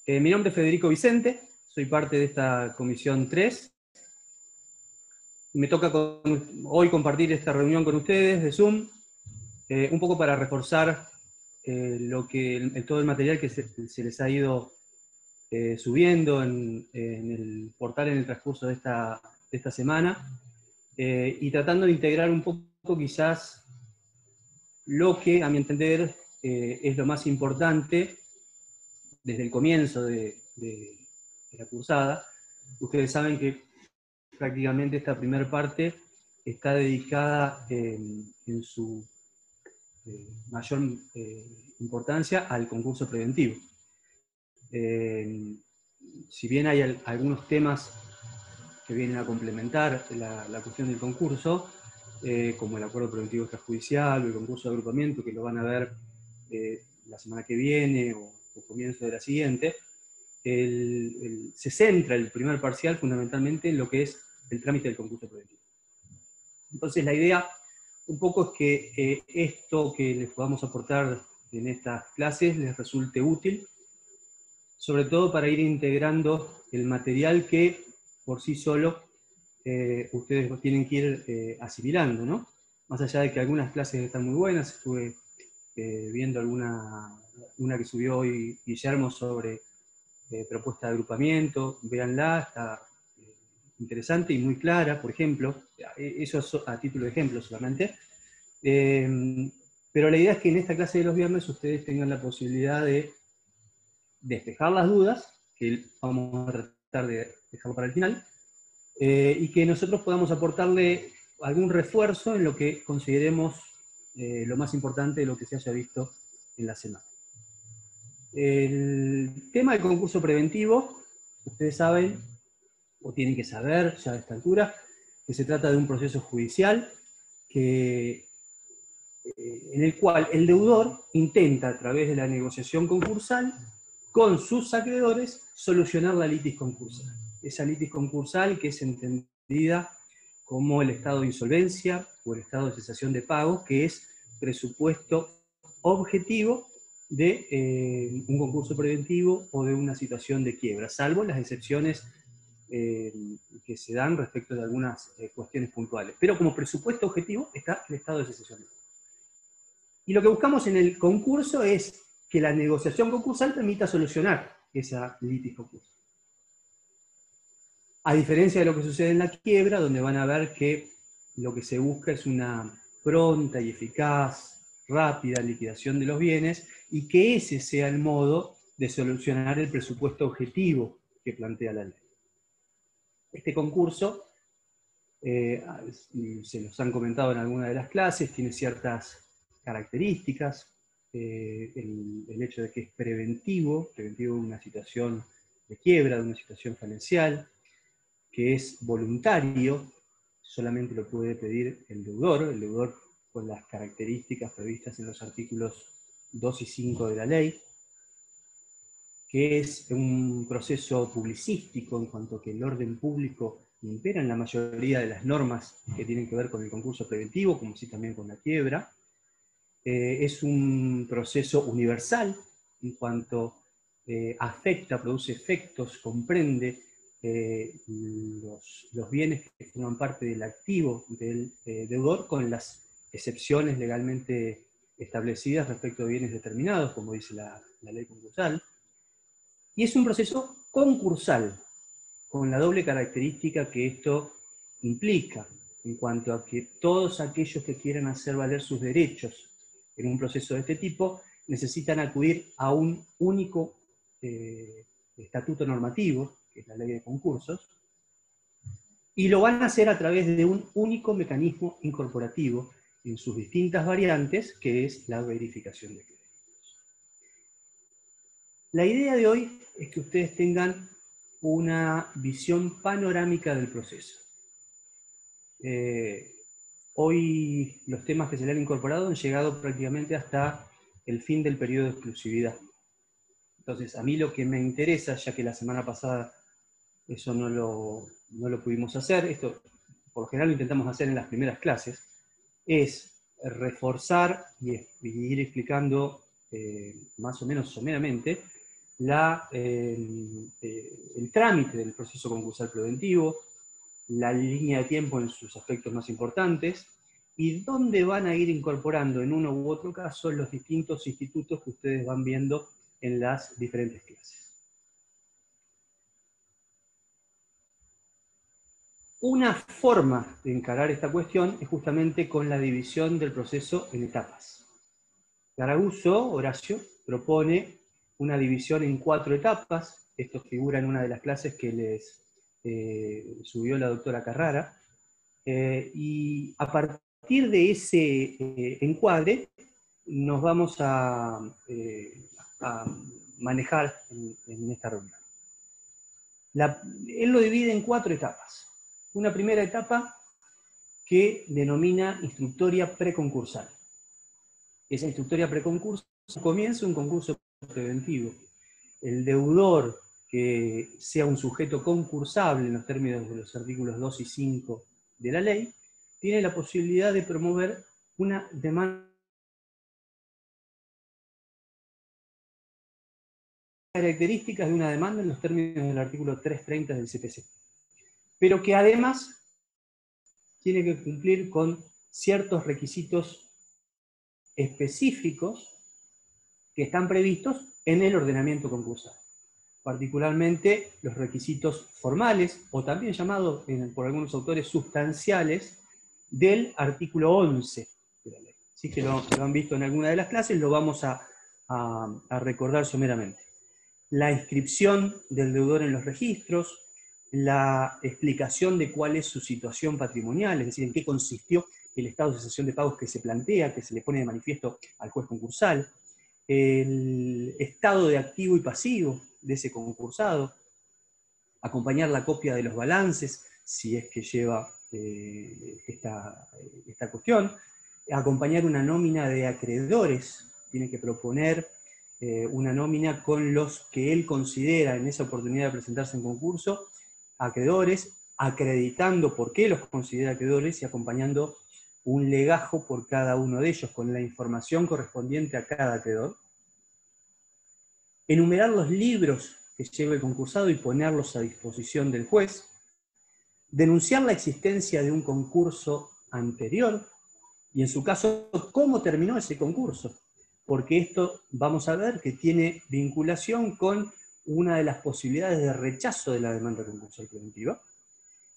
Mi nombre es Federico Vicente, soy parte de esta comisión 3. Me toca hoy compartir esta reunión con ustedes de Zoom, un poco para reforzar todo el material que se les ha ido subiendo en el portal en el transcurso de esta semana, y tratando de integrar un poco quizás lo que, a mi entender, es lo más importante desde el comienzo de la cursada. Ustedes saben que prácticamente esta primera parte está dedicada en su mayor importancia al concurso preventivo. Si bien hay algunos temas que vienen a complementar la cuestión del concurso, como el acuerdo preventivo extrajudicial o el concurso de agrupamiento, que lo van a ver la semana que viene o comienzo de la siguiente, se centra el primer parcial fundamentalmente en lo que es el trámite del concurso preventivo. Entonces la idea un poco es que esto que les podamos aportar en estas clases les resulte útil, sobre todo para ir integrando el material que por sí solo ustedes tienen que ir asimilando, ¿no? Más allá de que algunas clases están muy buenas, estuve viendo una que subió hoy Guillermo sobre propuesta de agrupamiento, véanla, está interesante y muy clara, por ejemplo, eso es a título de ejemplo solamente, pero la idea es que en esta clase de los viernes ustedes tengan la posibilidad de despejar las dudas, que vamos a tratar de dejarlo para el final, y que nosotros podamos aportarle algún refuerzo en lo que consideremos lo más importante de lo que se haya visto en la semana. El tema del concurso preventivo, ustedes saben, o tienen que saber ya a esta altura, que se trata de un proceso judicial en el cual el deudor intenta, a través de la negociación concursal, con sus acreedores, solucionar la litis concursal. Esa litis concursal que es entendida como el estado de insolvencia o el estado de cesación de pago, que es presupuesto objetivo de un concurso preventivo o de una situación de quiebra, salvo las excepciones que se dan respecto de algunas cuestiones puntuales. Pero como presupuesto objetivo está el estado de cesación de pago. Y lo que buscamos en el concurso es que la negociación concursal permita solucionar esa litis concursal. A diferencia de lo que sucede en la quiebra, donde van a ver que lo que se busca es una pronta y eficaz, rápida liquidación de los bienes, y que ese sea el modo de solucionar el presupuesto objetivo que plantea la ley. Este concurso, se los han comentado en alguna de las clases, tiene ciertas características, el hecho de que es preventivo de una situación de quiebra, de una situación falencial, que es voluntario, solamente lo puede pedir el deudor con las características previstas en los artículos 2 y 5 de la ley, que es un proceso publicístico en cuanto que el orden público impera en la mayoría de las normas que tienen que ver con el concurso preventivo, como así también con la quiebra. Es un proceso universal en cuanto afecta, produce efectos, comprende los bienes que forman parte del activo del deudor, con las excepciones legalmente establecidas respecto a bienes determinados, como dice la ley concursal. Y es un proceso concursal, con la doble característica que esto implica, en cuanto a que todos aquellos que quieran hacer valer sus derechos en un proceso de este tipo necesitan acudir a un único estatuto normativo, que es la ley de concursos, y lo van a hacer a través de un único mecanismo incorporativo en sus distintas variantes, que es la verificación de créditos. La idea de hoy es que ustedes tengan una visión panorámica del proceso. Hoy los temas que se le han incorporado han llegado prácticamente hasta el fin del periodo de exclusividad. Entonces, a mí lo que me interesa, ya que la semana pasada eso no lo pudimos hacer, esto por lo general lo intentamos hacer en las primeras clases, es reforzar y ir explicando más o menos someramente el trámite del proceso concursal preventivo, la línea de tiempo en sus aspectos más importantes, y dónde van a ir incorporando en uno u otro caso los distintos institutos que ustedes van viendo en las diferentes clases. Una forma de encarar esta cuestión es justamente con la división del proceso en etapas. Garaguzzo, Horacio, propone una división en 4 etapas. Esto figura en una de las clases que les subió la doctora Carrara. Y a partir de ese encuadre nos vamos a manejar en esta reunión. Él lo divide en 4 etapas. Una primera etapa que denomina instructoria preconcursal. Esa instructoria preconcursal comienza un concurso preventivo. El deudor que sea un sujeto concursable en los términos de los artículos 2 y 5 de la ley, tiene la posibilidad de promover una demanda características de una demanda en los términos del artículo 330 del CPC, pero que además tiene que cumplir con ciertos requisitos específicos que están previstos en el ordenamiento concursal, particularmente los requisitos formales, o también llamados por algunos autores sustanciales, del artículo 11 de la ley. Así que lo han visto en alguna de las clases, lo vamos a recordar someramente. La inscripción del deudor en los registros, la explicación de cuál es su situación patrimonial, es decir, en qué consistió el estado de cesación de pagos que se plantea, que se le pone de manifiesto al juez concursal, el estado de activo y pasivo de ese concursado, acompañar la copia de los balances, si es que lleva esta cuestión, acompañar una nómina de acreedores, tiene que proponer una nómina con los que él considera en esa oportunidad de presentarse en concurso, acreedores, acreditando por qué los considera acreedores y acompañando un legajo por cada uno de ellos, con la información correspondiente a cada acreedor. Enumerar los libros que lleva el concursado y ponerlos a disposición del juez. Denunciar la existencia de un concurso anterior, y en su caso, cómo terminó ese concurso. Porque esto vamos a ver que tiene vinculación con una de las posibilidades de rechazo de la demanda concursal preventiva.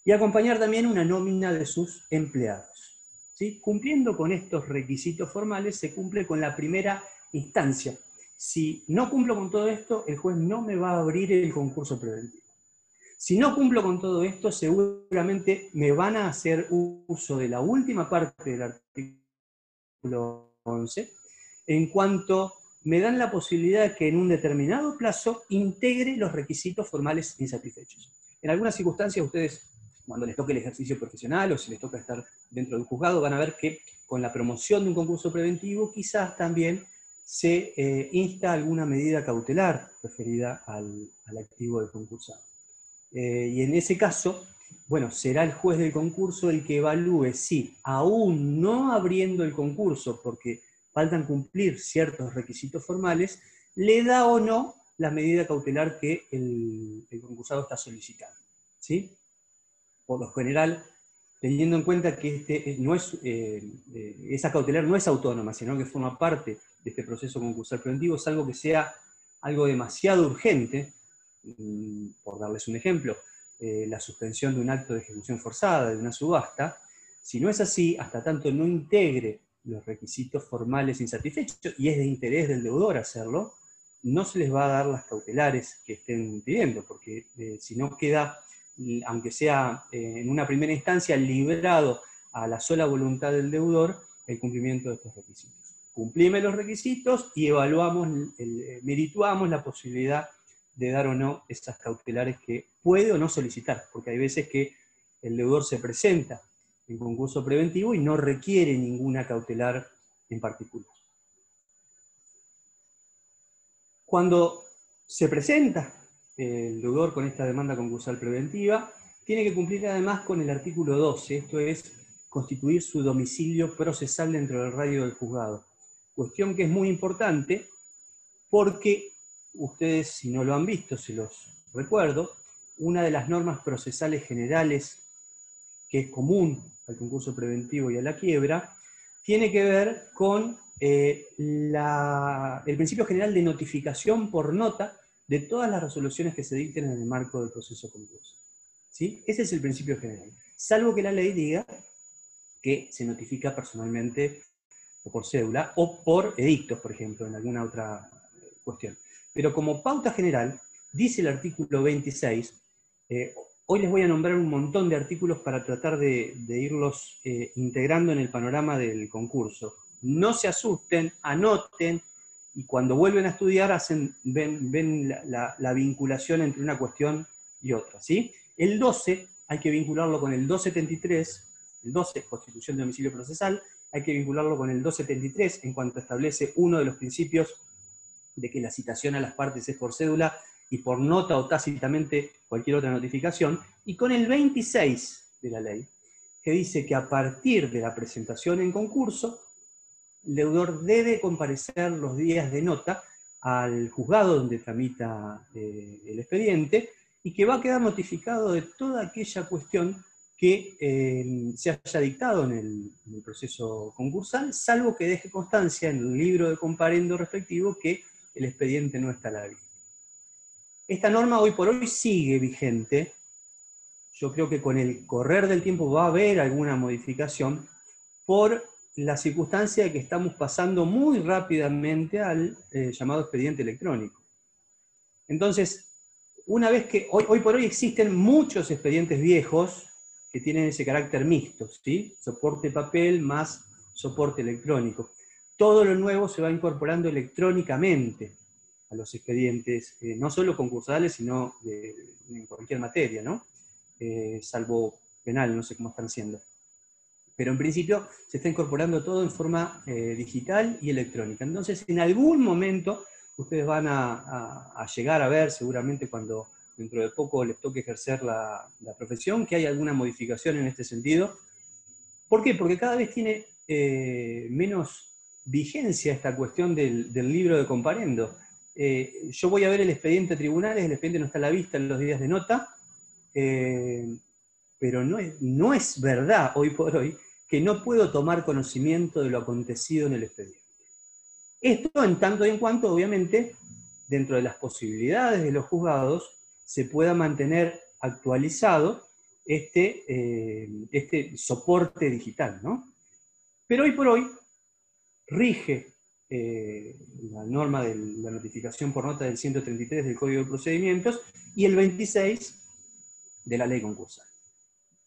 Y acompañar también una nómina de sus empleados. ¿Sí? Cumpliendo con estos requisitos formales, se cumple con la primera instancia. Si no cumplo con todo esto, el juez no me va a abrir el concurso preventivo. Si no cumplo con todo esto, seguramente me van a hacer uso de la última parte del artículo 11, en cuanto me dan la posibilidad de que en un determinado plazo integre los requisitos formales insatisfechos. En algunas circunstancias ustedes, cuando les toque el ejercicio profesional o si les toca estar dentro del juzgado, van a ver que con la promoción de un concurso preventivo quizás también se insta alguna medida cautelar referida al activo del concursado. Y en ese caso, bueno, será el juez del concurso el que evalúe si, aún no abriendo el concurso, porque faltan cumplir ciertos requisitos formales, le da o no la medida cautelar que el concursado está solicitando. ¿Sí? Por lo general, teniendo en cuenta que esa cautelar no es autónoma, sino que forma parte de este proceso concursal preventivo, es algo que sea algo demasiado urgente. Por darles un ejemplo, la suspensión de un acto de ejecución forzada, de una subasta, si no es así, hasta tanto no integre los requisitos formales insatisfechos, y es de interés del deudor hacerlo, no se les va a dar las cautelares que estén pidiendo, porque si no queda, aunque sea en una primera instancia, librado a la sola voluntad del deudor el cumplimiento de estos requisitos. Cumplime los requisitos y evaluamos, merituamos la posibilidad de dar o no esas cautelares que puede o no solicitar, porque hay veces que el deudor se presenta en concurso preventivo y no requiere ninguna cautelar en particular. Cuando se presenta el deudor con esta demanda concursal preventiva, tiene que cumplir además con el artículo 12, esto es, constituir su domicilio procesal dentro del radio del juzgado. Cuestión que es muy importante porque ustedes, si no lo han visto, se los recuerdo, una de las normas procesales generales que es común al concurso preventivo y a la quiebra, tiene que ver con el principio general de notificación por nota de todas las resoluciones que se dicten en el marco del proceso concurso. ¿Sí? Ese es el principio general. Salvo que la ley diga que se notifica personalmente o por cédula, o por edictos, por ejemplo, en alguna otra cuestión. Pero como pauta general, dice el artículo 26, hoy les voy a nombrar un montón de artículos para tratar de irlos integrando en el panorama del concurso. No se asusten, anoten, y cuando vuelven a estudiar ven la vinculación entre una cuestión y otra. ¿Sí? El 12 hay que vincularlo con el 273, el 12, Constitución de Domicilio Procesal, hay que vincularlo con el 273 en cuanto establece uno de los principios de que la citación a las partes es por cédula y por nota o tácitamente cualquier otra notificación, y con el 26 de la ley, que dice que a partir de la presentación en concurso, el deudor debe comparecer los días de nota al juzgado donde tramita el expediente, y que va a quedar notificado de toda aquella cuestión que se haya dictado en el proceso concursal, salvo que deje constancia en el libro de comparendo respectivo que el expediente no está a la vista. Esta norma hoy por hoy sigue vigente. Yo creo que con el correr del tiempo va a haber alguna modificación por la circunstancia de que estamos pasando muy rápidamente al llamado expediente electrónico. Entonces, una vez que hoy por hoy existen muchos expedientes viejos que tienen ese carácter mixto, ¿sí? Soporte papel más soporte electrónico. Todo lo nuevo se va incorporando electrónicamente a los expedientes, no solo concursales, sino en cualquier materia, ¿no? Salvo penal, no sé cómo están siendo. Pero en principio se está incorporando todo en forma digital y electrónica. Entonces, en algún momento, ustedes van a llegar a ver, seguramente cuando dentro de poco les toque ejercer la profesión, que hay alguna modificación en este sentido. ¿Por qué? Porque cada vez tiene menos vigencia esta cuestión del libro de comparendo. Yo voy a ver el expediente a tribunales, el expediente no está a la vista en los días de nota, pero no es verdad hoy por hoy que no puedo tomar conocimiento de lo acontecido en el expediente. Esto en tanto y en cuanto, obviamente, dentro de las posibilidades de los juzgados, se pueda mantener actualizado este soporte digital, ¿no? Pero hoy por hoy rige la norma de la notificación por nota del 133 del Código de Procedimientos y el 26 de la ley concursal.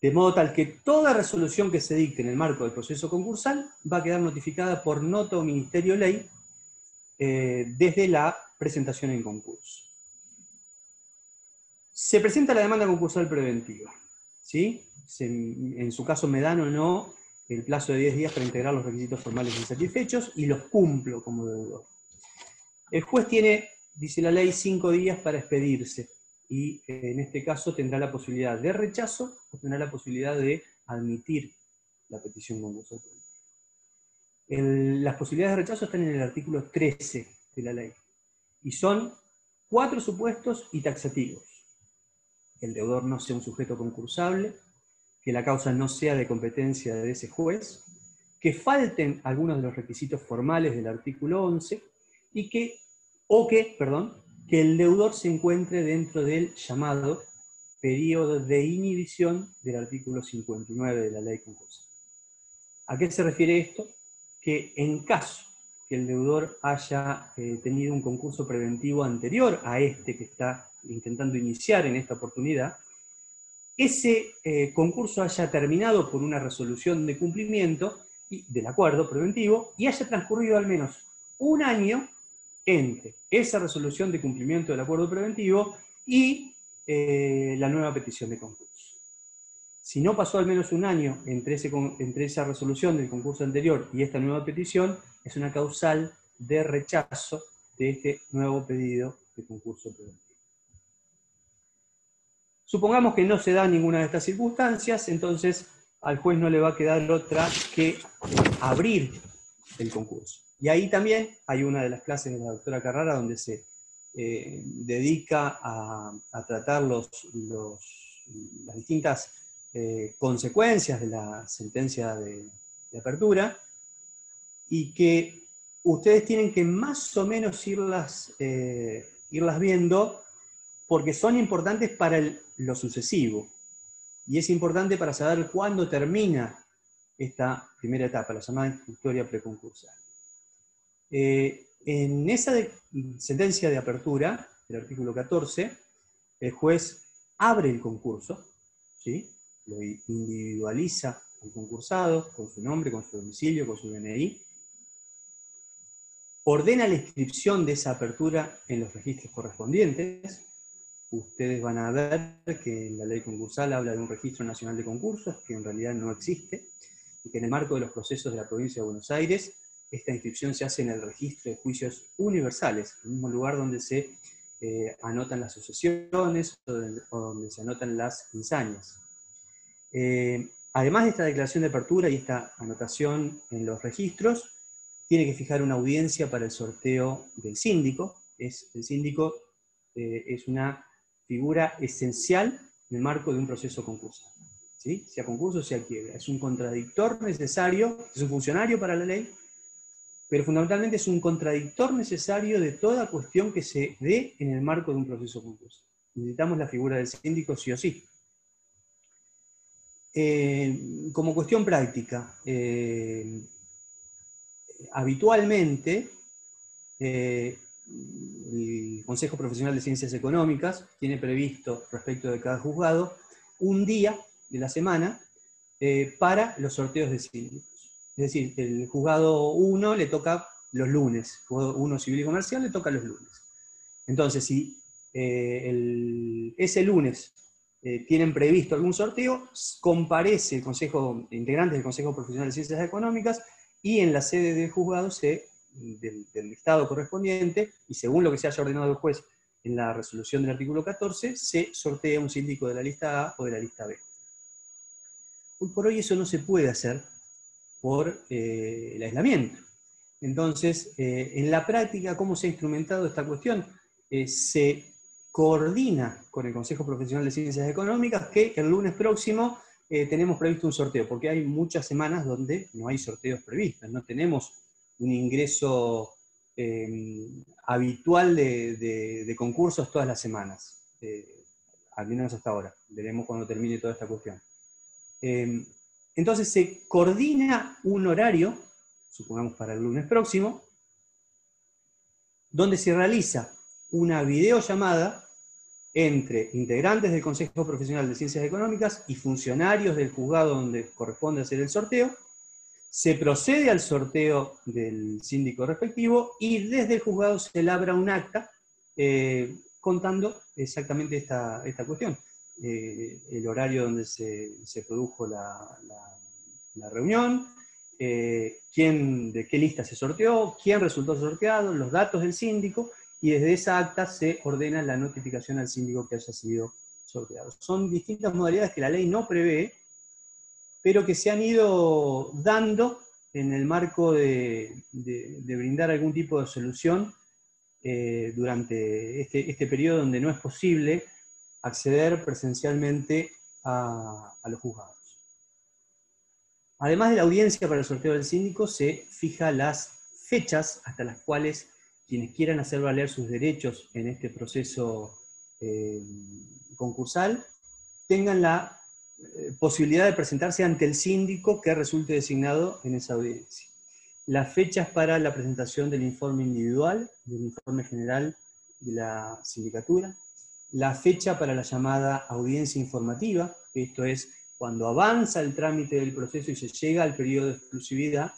De modo tal que toda resolución que se dicte en el marco del proceso concursal va a quedar notificada por nota o ministerio ley desde la presentación en concurso. Se presenta la demanda concursal preventiva, ¿sí? En su caso me dan o no el plazo de 10 días para integrar los requisitos formales insatisfechos y los cumplo como deudor. El juez tiene, dice la ley, 5 días para expedirse y en este caso tendrá la posibilidad de rechazo o tendrá la posibilidad de admitir la petición concursal preventiva. Las posibilidades de rechazo están en el artículo 13 de la ley y son 4 supuestos y taxativos. Que el deudor no sea un sujeto concursable, que la causa no sea de competencia de ese juez, que falten algunos de los requisitos formales del artículo 11, y que el deudor se encuentre dentro del llamado periodo de inhibición del artículo 59 de la ley concursal. ¿A qué se refiere esto? Que en caso que el deudor haya tenido un concurso preventivo anterior a este que está intentando iniciar en esta oportunidad, ese concurso haya terminado por una resolución de cumplimiento del acuerdo preventivo y haya transcurrido al menos un año entre esa resolución de cumplimiento del acuerdo preventivo y la nueva petición de concurso. Si no pasó al menos un año entre esa resolución del concurso anterior y esta nueva petición, es una causal de rechazo de este nuevo pedido de concurso preventivo. Supongamos que no se da ninguna de estas circunstancias, entonces al juez no le va a quedar otra que abrir el concurso. Y ahí también hay una de las clases de la doctora Carrara donde se dedica a tratar las distintas consecuencias de la sentencia de apertura, y que ustedes tienen que más o menos irlas viendo, porque son importantes para lo sucesivo. Y es importante para saber cuándo termina esta primera etapa, la llamada instructoria preconcursal. En esa sentencia de apertura, del artículo 14, el juez abre el concurso, ¿sí? Lo individualiza al concursado, con su nombre, con su domicilio, con su DNI, ordena la inscripción de esa apertura en los registros correspondientes. Ustedes van a ver que la ley concursal habla de un registro nacional de concursos, que en realidad no existe, y que en el marco de los procesos de la provincia de Buenos Aires, esta inscripción se hace en el registro de juicios universales, el mismo lugar donde se anotan las sucesiones, o donde se anotan las insañas. Además de esta declaración de apertura y esta anotación en los registros, tiene que fijar una audiencia para el sorteo del síndico. El síndico es una figura esencial en el marco de un proceso concursal, ¿sí? Sea concurso, sea quiebra. Es un contradictor necesario, es un funcionario para la ley, pero fundamentalmente es un contradictor necesario de toda cuestión que se dé en el marco de un proceso concursal. Necesitamos la figura del síndico sí o sí. Como cuestión práctica, habitualmente el Consejo Profesional de Ciencias Económicas tiene previsto, respecto de cada juzgado, un día de la semana para los sorteos de síndicos. Es decir, el juzgado 1 le toca los lunes, el juzgado 1 civil y comercial le toca los lunes. Entonces, si ese lunes tienen previsto algún sorteo, comparece el consejo, integrantes del Consejo Profesional de Ciencias Económicas, y en la sede del juzgado del listado correspondiente, y según lo que se haya ordenado el juez en la resolución del artículo 14, se sortea un síndico de la lista A o de la lista B. Hoy por hoy eso no se puede hacer por el aislamiento. Entonces, en la práctica, ¿cómo se ha instrumentado esta cuestión? Se coordina con el Consejo Profesional de Ciencias Económicas que el lunes próximo tenemos previsto un sorteo, porque hay muchas semanas donde no hay sorteos previstos, no tenemos un ingreso habitual de concursos todas las semanas, al menos hasta ahora. Veremos cuando termine toda esta cuestión. Entonces se coordina un horario, supongamos para el lunes próximo, donde se realiza una videollamada entre integrantes del Consejo Profesional de Ciencias Económicas y funcionarios del juzgado donde corresponde hacer el sorteo. Se procede al sorteo del síndico respectivo y desde el juzgado se elabra un acta contando exactamente esta cuestión. El horario donde se produjo la reunión, de qué lista se sorteó, quién resultó sorteado, los datos del síndico, y desde esa acta se ordena la notificación al síndico que haya sido sorteado. Son distintas modalidades que la ley no prevé, pero que se han ido dando en el marco de brindar algún tipo de solución durante este periodo donde no es posible acceder presencialmente a los juzgados. Además de la audiencia para el sorteo del síndico, se fija las fechas hasta las cuales quienes quieran hacer valer sus derechos en este proceso concursal tengan la posibilidad de presentarse ante el síndico que resulte designado en esa audiencia. Las fechas para la presentación del informe individual, del informe general de la sindicatura, la fecha para la llamada audiencia informativa, esto es cuando avanza el trámite del proceso y se llega al periodo de exclusividad,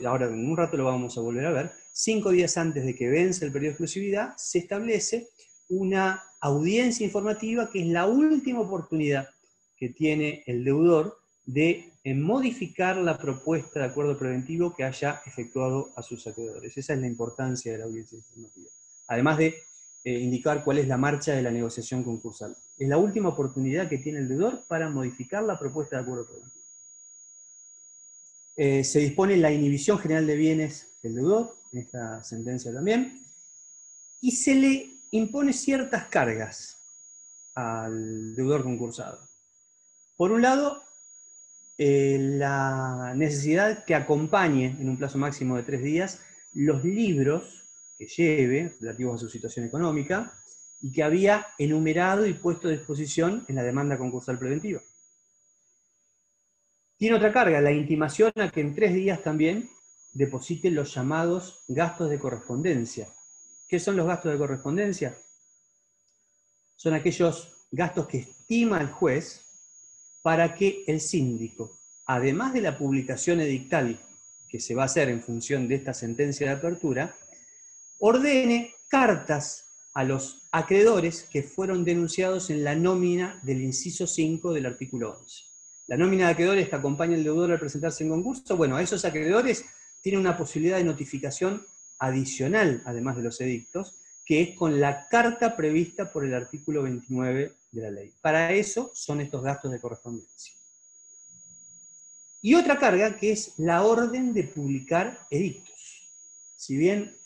ahora en un rato lo vamos a volver a ver, 5 días antes de que vence el periodo de exclusividad, se establece una audiencia informativa que es la última oportunidad que tiene el deudor de modificar la propuesta de acuerdo preventivo que haya efectuado a sus acreedores. Esa es la importancia de la audiencia informativa. Además de indicar cuál es la marcha de la negociación concursal. Es la última oportunidad que tiene el deudor para modificar la propuesta de acuerdo preventivo. Se dispone la inhibición general de bienes del deudor, en esta sentencia también. y se le impone ciertas cargas al deudor concursado. Por un lado, la necesidad que acompañe en un plazo máximo de 3 días los libros que lleve relativos a su situación económica y que había enumerado y puesto a disposición en la demanda concursal preventiva. Tiene otra carga, la intimación a que en 3 días también deposite los llamados gastos de correspondencia. ¿Qué son los gastos de correspondencia? Son aquellos gastos que estima el juez para que el síndico, además de la publicación edictal que se va a hacer en función de esta sentencia de apertura, ordene cartas a los acreedores que fueron denunciados en la nómina del inciso 5 del artículo 11. La nómina de acreedores que acompaña al deudor al presentarse en concurso, bueno, a esos acreedores tienen una posibilidad de notificación adicional, además de los edictos, que es con la carta prevista por el artículo 29 de la ley. Para eso son estos gastos de correspondencia. Y otra carga que es la orden de publicar edictos. Si bien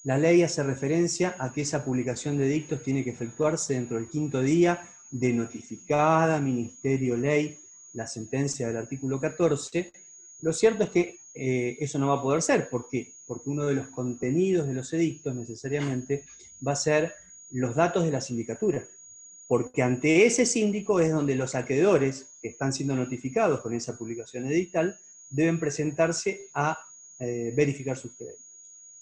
la ley hace referencia a que esa publicación de edictos tiene que efectuarse dentro del 5º día de notificada Ministerio Ley la sentencia del artículo 14, lo cierto es que eso no va a poder ser. ¿Por qué? Porque uno de los contenidos de los edictos necesariamente va a ser los datos de la sindicatura. Porque ante ese síndico es donde los acreedores que están siendo notificados con esa publicación edictal deben presentarse a verificar sus créditos.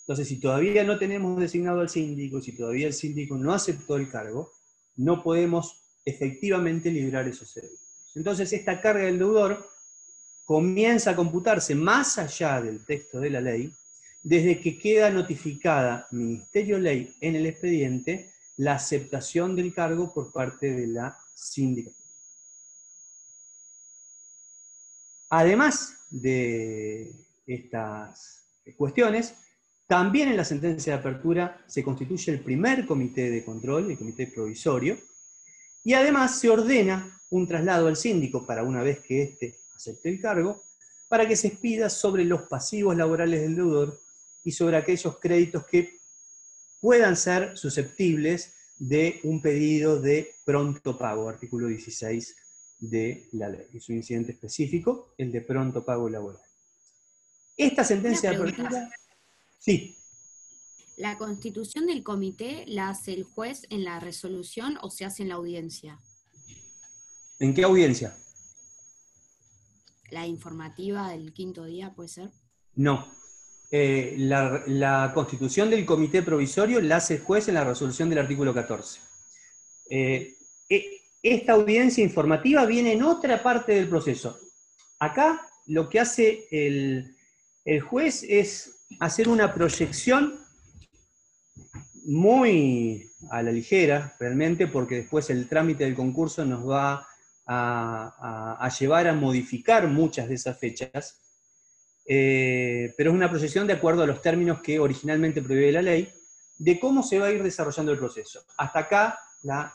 Entonces, si todavía no tenemos designado al síndico, si todavía el síndico no aceptó el cargo, no podemos efectivamente librar esos edictos. Entonces, esta carga del deudor comienza a computarse más allá del texto de la ley, desde que queda notificada Ministerio Ley en el expediente la aceptación del cargo por parte de la sindicatura. Además de estas cuestiones, también en la sentencia de apertura se constituye el primer comité de control, el comité provisorio, y además se ordena un traslado al síndico para una vez que éste acepte el cargo, para que se expida sobre los pasivos laborales del deudor y sobre aquellos créditos que puedan ser susceptibles de un pedido de pronto pago, artículo 16 de la ley. Es un incidente específico, el de pronto pago laboral. Esta sentencia de apertura... Sí. ¿La constitución del comité la hace el juez en la resolución o se hace en la audiencia? ¿En qué audiencia? ¿La informativa del 5º día puede ser? No. La constitución del comité provisorio la hace el juez en la resolución del artículo 14. Esta audiencia informativa viene en otra parte del proceso. Acá lo que hace el juez es hacer una proyección muy a la ligera, realmente, porque después el trámite del concurso nos va a llevar a modificar muchas de esas fechas, pero es una proyección de acuerdo a los términos que originalmente prevé la ley, de cómo se va a ir desarrollando el proceso. Hasta acá, la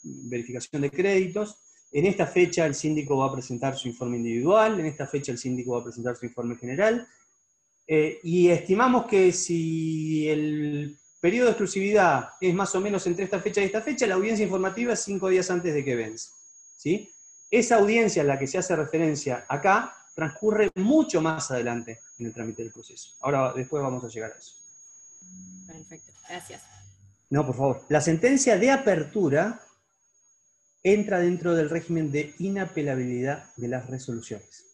verificación de créditos. En esta fecha el síndico va a presentar su informe individual, en esta fecha el síndico va a presentar su informe general, y estimamos que si el periodo de exclusividad es más o menos entre esta fecha y esta fecha, la audiencia informativa es 5 días antes de que vence, ¿sí? Esa audiencia a la que se hace referencia acá transcurre mucho más adelante en el trámite del proceso. Ahora, después vamos a llegar a eso. Perfecto, gracias. No, por favor. La sentencia de apertura entra dentro del régimen de inapelabilidad de las resoluciones.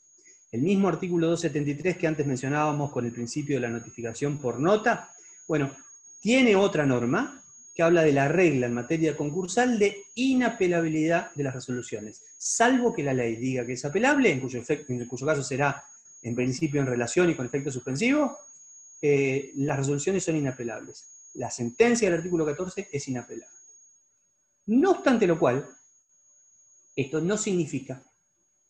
El mismo artículo 273 que antes mencionábamos con el principio de la notificación por nota, bueno, tiene otra norma que habla de la regla en materia concursal de inapelabilidad de las resoluciones, salvo que la ley diga que es apelable, en cuyo caso será en principio en relación y con efecto suspensivo, las resoluciones son inapelables. La sentencia del artículo 14 es inapelable. No obstante lo cual, esto no significa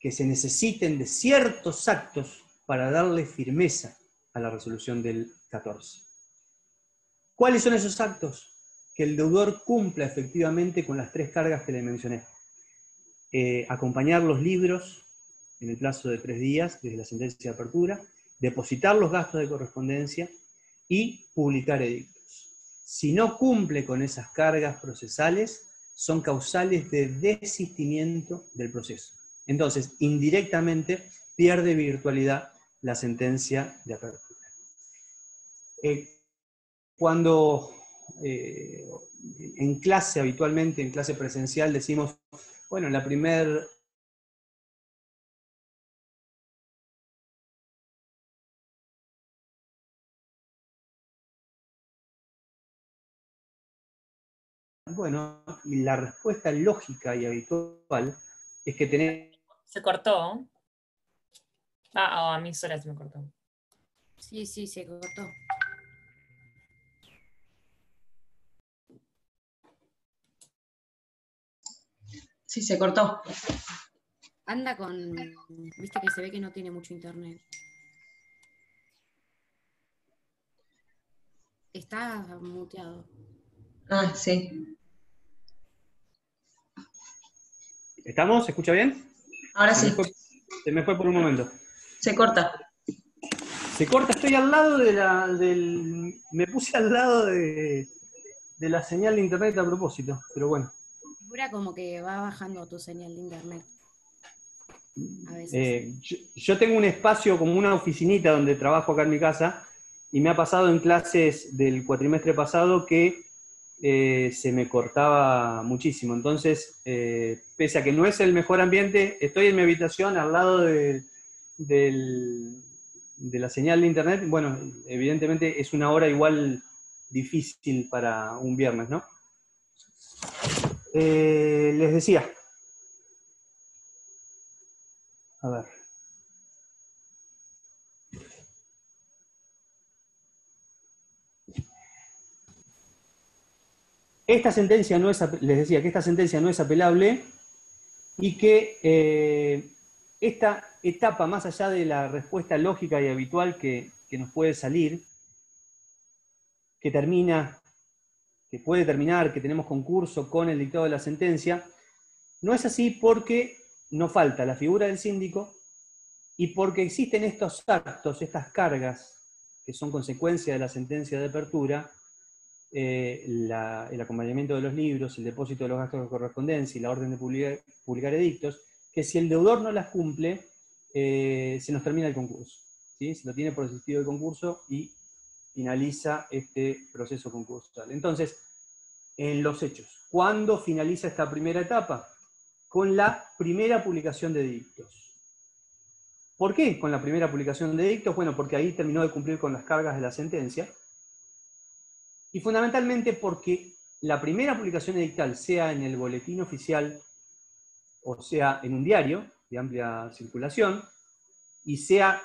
que se necesiten de ciertos actos para darle firmeza a la resolución del 14. ¿Cuáles son esos actos? Que el deudor cumpla efectivamente con las 3 cargas que le mencioné. Acompañar los libros en el plazo de 3 días desde la sentencia de apertura, depositar los gastos de correspondencia y publicar edictos. si no cumple con esas cargas procesales, son causales de desistimiento del proceso. Entonces, indirectamente, pierde virtualidad la sentencia de apertura. Cuando en clase, habitualmente en clase presencial, decimos, bueno, la primera bueno, la respuesta lógica y habitual es que tenemos... Se cortó. A mí sola se me cortó. Sí, se cortó. Sí, se cortó. Anda con... Viste que se ve que no tiene mucho internet. Está muteado. Ah, sí. ¿Estamos? ¿Se escucha bien? Ahora sí. Se me fue por un momento. Se corta. Se corta, estoy al lado me puse al lado de la señal de internet a propósito, pero bueno. Figura como que va bajando tu señal de internet. A veces. Yo tengo un espacio como una oficinita donde trabajo acá en mi casa, y me ha pasado en clases del cuatrimestre pasado que se me cortaba muchísimo. Entonces, pese a que no es el mejor ambiente, estoy en mi habitación al lado de la señal de internet. Bueno, evidentemente es una hora igual difícil para un viernes, ¿no? Les decía. A ver. Esta sentencia no es, les decía que esta sentencia no es apelable y que esta etapa, más allá de la respuesta lógica y habitual que nos puede salir, que puede terminar, que tenemos concurso con el dictado de la sentencia, no es así porque no falta la figura del síndico y porque existen estos actos, estas cargas, que son consecuencia de la sentencia de apertura, el acompañamiento de los libros, el depósito de los gastos de correspondencia y la orden de publicar edictos, que si el deudor no las cumple, se nos termina el concurso, ¿sí? Se lo tiene por desistido el concurso y finaliza este proceso concursal. Entonces, en los hechos, ¿cuándo finaliza esta primera etapa? Con la primera publicación de edictos. ¿Por qué con la primera publicación de edictos? Bueno, porque ahí terminó de cumplir con las cargas de la sentencia. Y fundamentalmente porque la primera publicación edictal, sea en el boletín oficial o sea en un diario de amplia circulación, y sea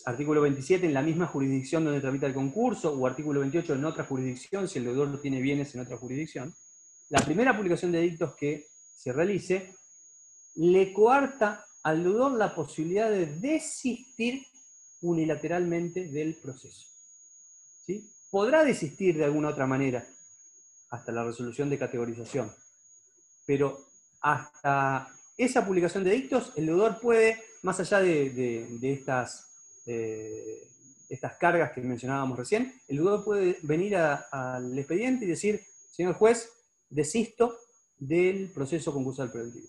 artículo 27 en la misma jurisdicción donde tramita el concurso, o artículo 28 en otra jurisdicción, si el deudor no tiene bienes en otra jurisdicción, la primera publicación de edictos que se realice le coarta al deudor la posibilidad de desistir unilateralmente del proceso. ¿Sí? Podrá desistir de alguna otra manera hasta la resolución de categorización, pero hasta esa publicación de edictos el deudor puede, más allá de estas cargas que mencionábamos recién, el deudor puede venir al expediente y decir, señor juez, desisto del proceso concursal preventivo,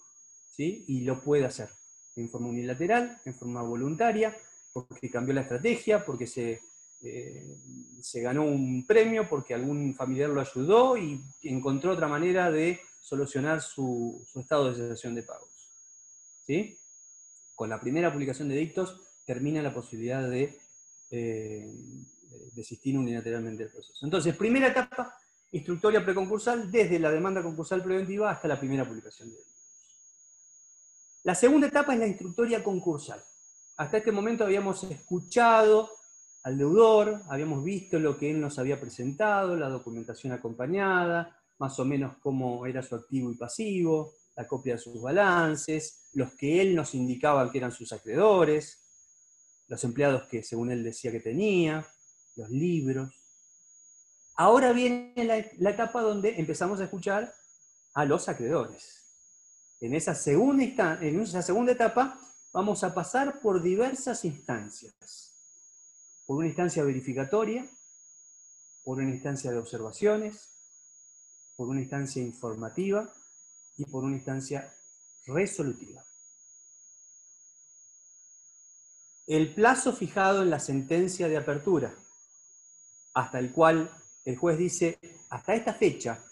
¿sí? Y lo puede hacer en forma unilateral, en forma voluntaria, porque cambió la estrategia, porque se ganó un premio, porque algún familiar lo ayudó y encontró otra manera de solucionar su estado de cesación de pagos. ¿Sí? Con la primera publicación de edictos termina la posibilidad de desistir unilateralmente del proceso. Entonces, primera etapa, instructoria preconcursal, desde la demanda concursal preventiva hasta la primera publicación de edictos. La segunda etapa es la instructoria concursal. Hasta este momento habíamos escuchado al deudor, habíamos visto lo que él nos había presentado, la documentación acompañada, más o menos cómo era su activo y pasivo, la copia de sus balances, los que él nos indicaba que eran sus acreedores, los empleados que según él decía que tenía, los libros. Ahora viene la etapa donde empezamos a escuchar a los acreedores. En esa segunda etapa vamos a pasar por diversas instancias. Por una instancia verificatoria, por una instancia de observaciones, por una instancia informativa y por una instancia resolutiva. El plazo fijado en la sentencia de apertura, hasta el cual el juez dice, hasta esta fecha,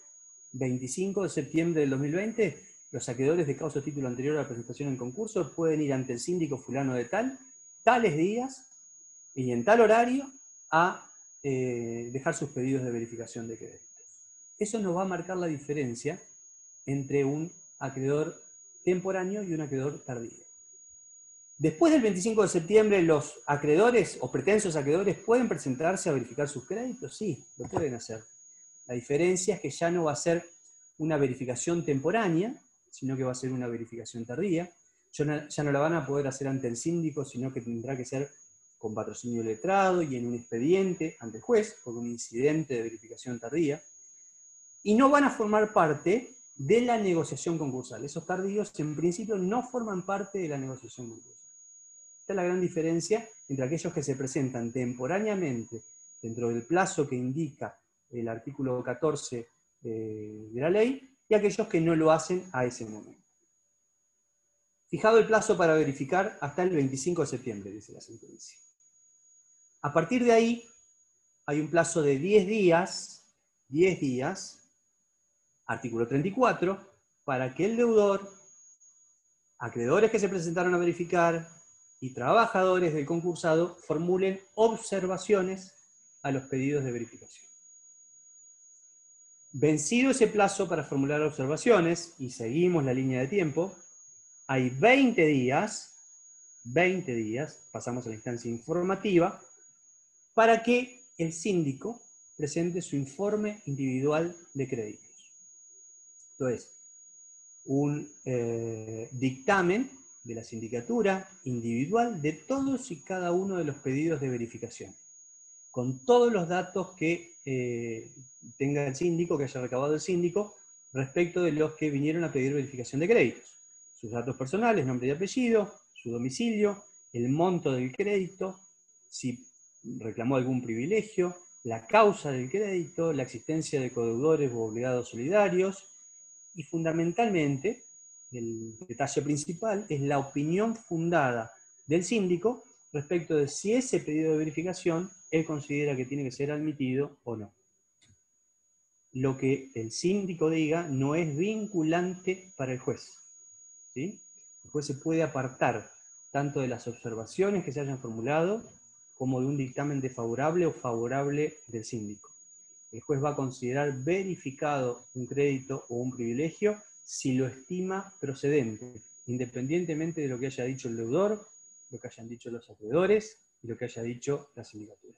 25 de septiembre del 2020, los acreedores de causa o título anterior a la presentación en concurso pueden ir ante el síndico fulano de tal, tales días y en tal horario a dejar sus pedidos de verificación de créditos. Eso nos va a marcar la diferencia entre un acreedor temporáneo y un acreedor tardío. Después del 25 de septiembre, ¿los acreedores o pretensos acreedores pueden presentarse a verificar sus créditos? Sí, lo pueden hacer. La diferencia es que ya no va a ser una verificación temporánea, sino que va a ser una verificación tardía. Ya no la van a poder hacer ante el síndico, sino que tendrá que ser con patrocinio letrado y en un expediente ante el juez, por un incidente de verificación tardía. Y no van a formar parte de la negociación concursal. Esos tardíos, en principio, no forman parte de la negociación concursal. Esta es la gran diferencia entre aquellos que se presentan temporáneamente dentro del plazo que indica el artículo 14 de la ley y aquellos que no lo hacen a ese momento. Fijado el plazo para verificar hasta el 25 de septiembre, dice la sentencia. A partir de ahí, hay un plazo de 10 días, artículo 34, para que el deudor, acreedores que se presentaron a verificar y trabajadores del concursado formulen observaciones a los pedidos de verificación. Vencido ese plazo para formular observaciones, y seguimos la línea de tiempo, hay 20 días, pasamos a la instancia informativa, para que el síndico presente su informe individual de créditos. Entonces, un dictamen de la sindicatura individual de todos y cada uno de los pedidos de verificación, con todos los datos que tenga el síndico, que haya recabado el síndico, respecto de los que vinieron a pedir verificación de créditos. Sus datos personales, nombre y apellido, su domicilio, el monto del crédito, si reclamó algún privilegio, la causa del crédito, la existencia de codeudores o obligados solidarios, y fundamentalmente, el detalle principal es la opinión fundada del síndico respecto de si ese pedido de verificación él considera que tiene que ser admitido o no. Lo que el síndico diga no es vinculante para el juez, ¿sí? El juez se puede apartar tanto de las observaciones que se hayan formulado como de un dictamen desfavorable o favorable del síndico. El juez va a considerar verificado un crédito o un privilegio si lo estima procedente, independientemente de lo que haya dicho el deudor, lo que hayan dicho los acreedores y lo que haya dicho la sindicatura.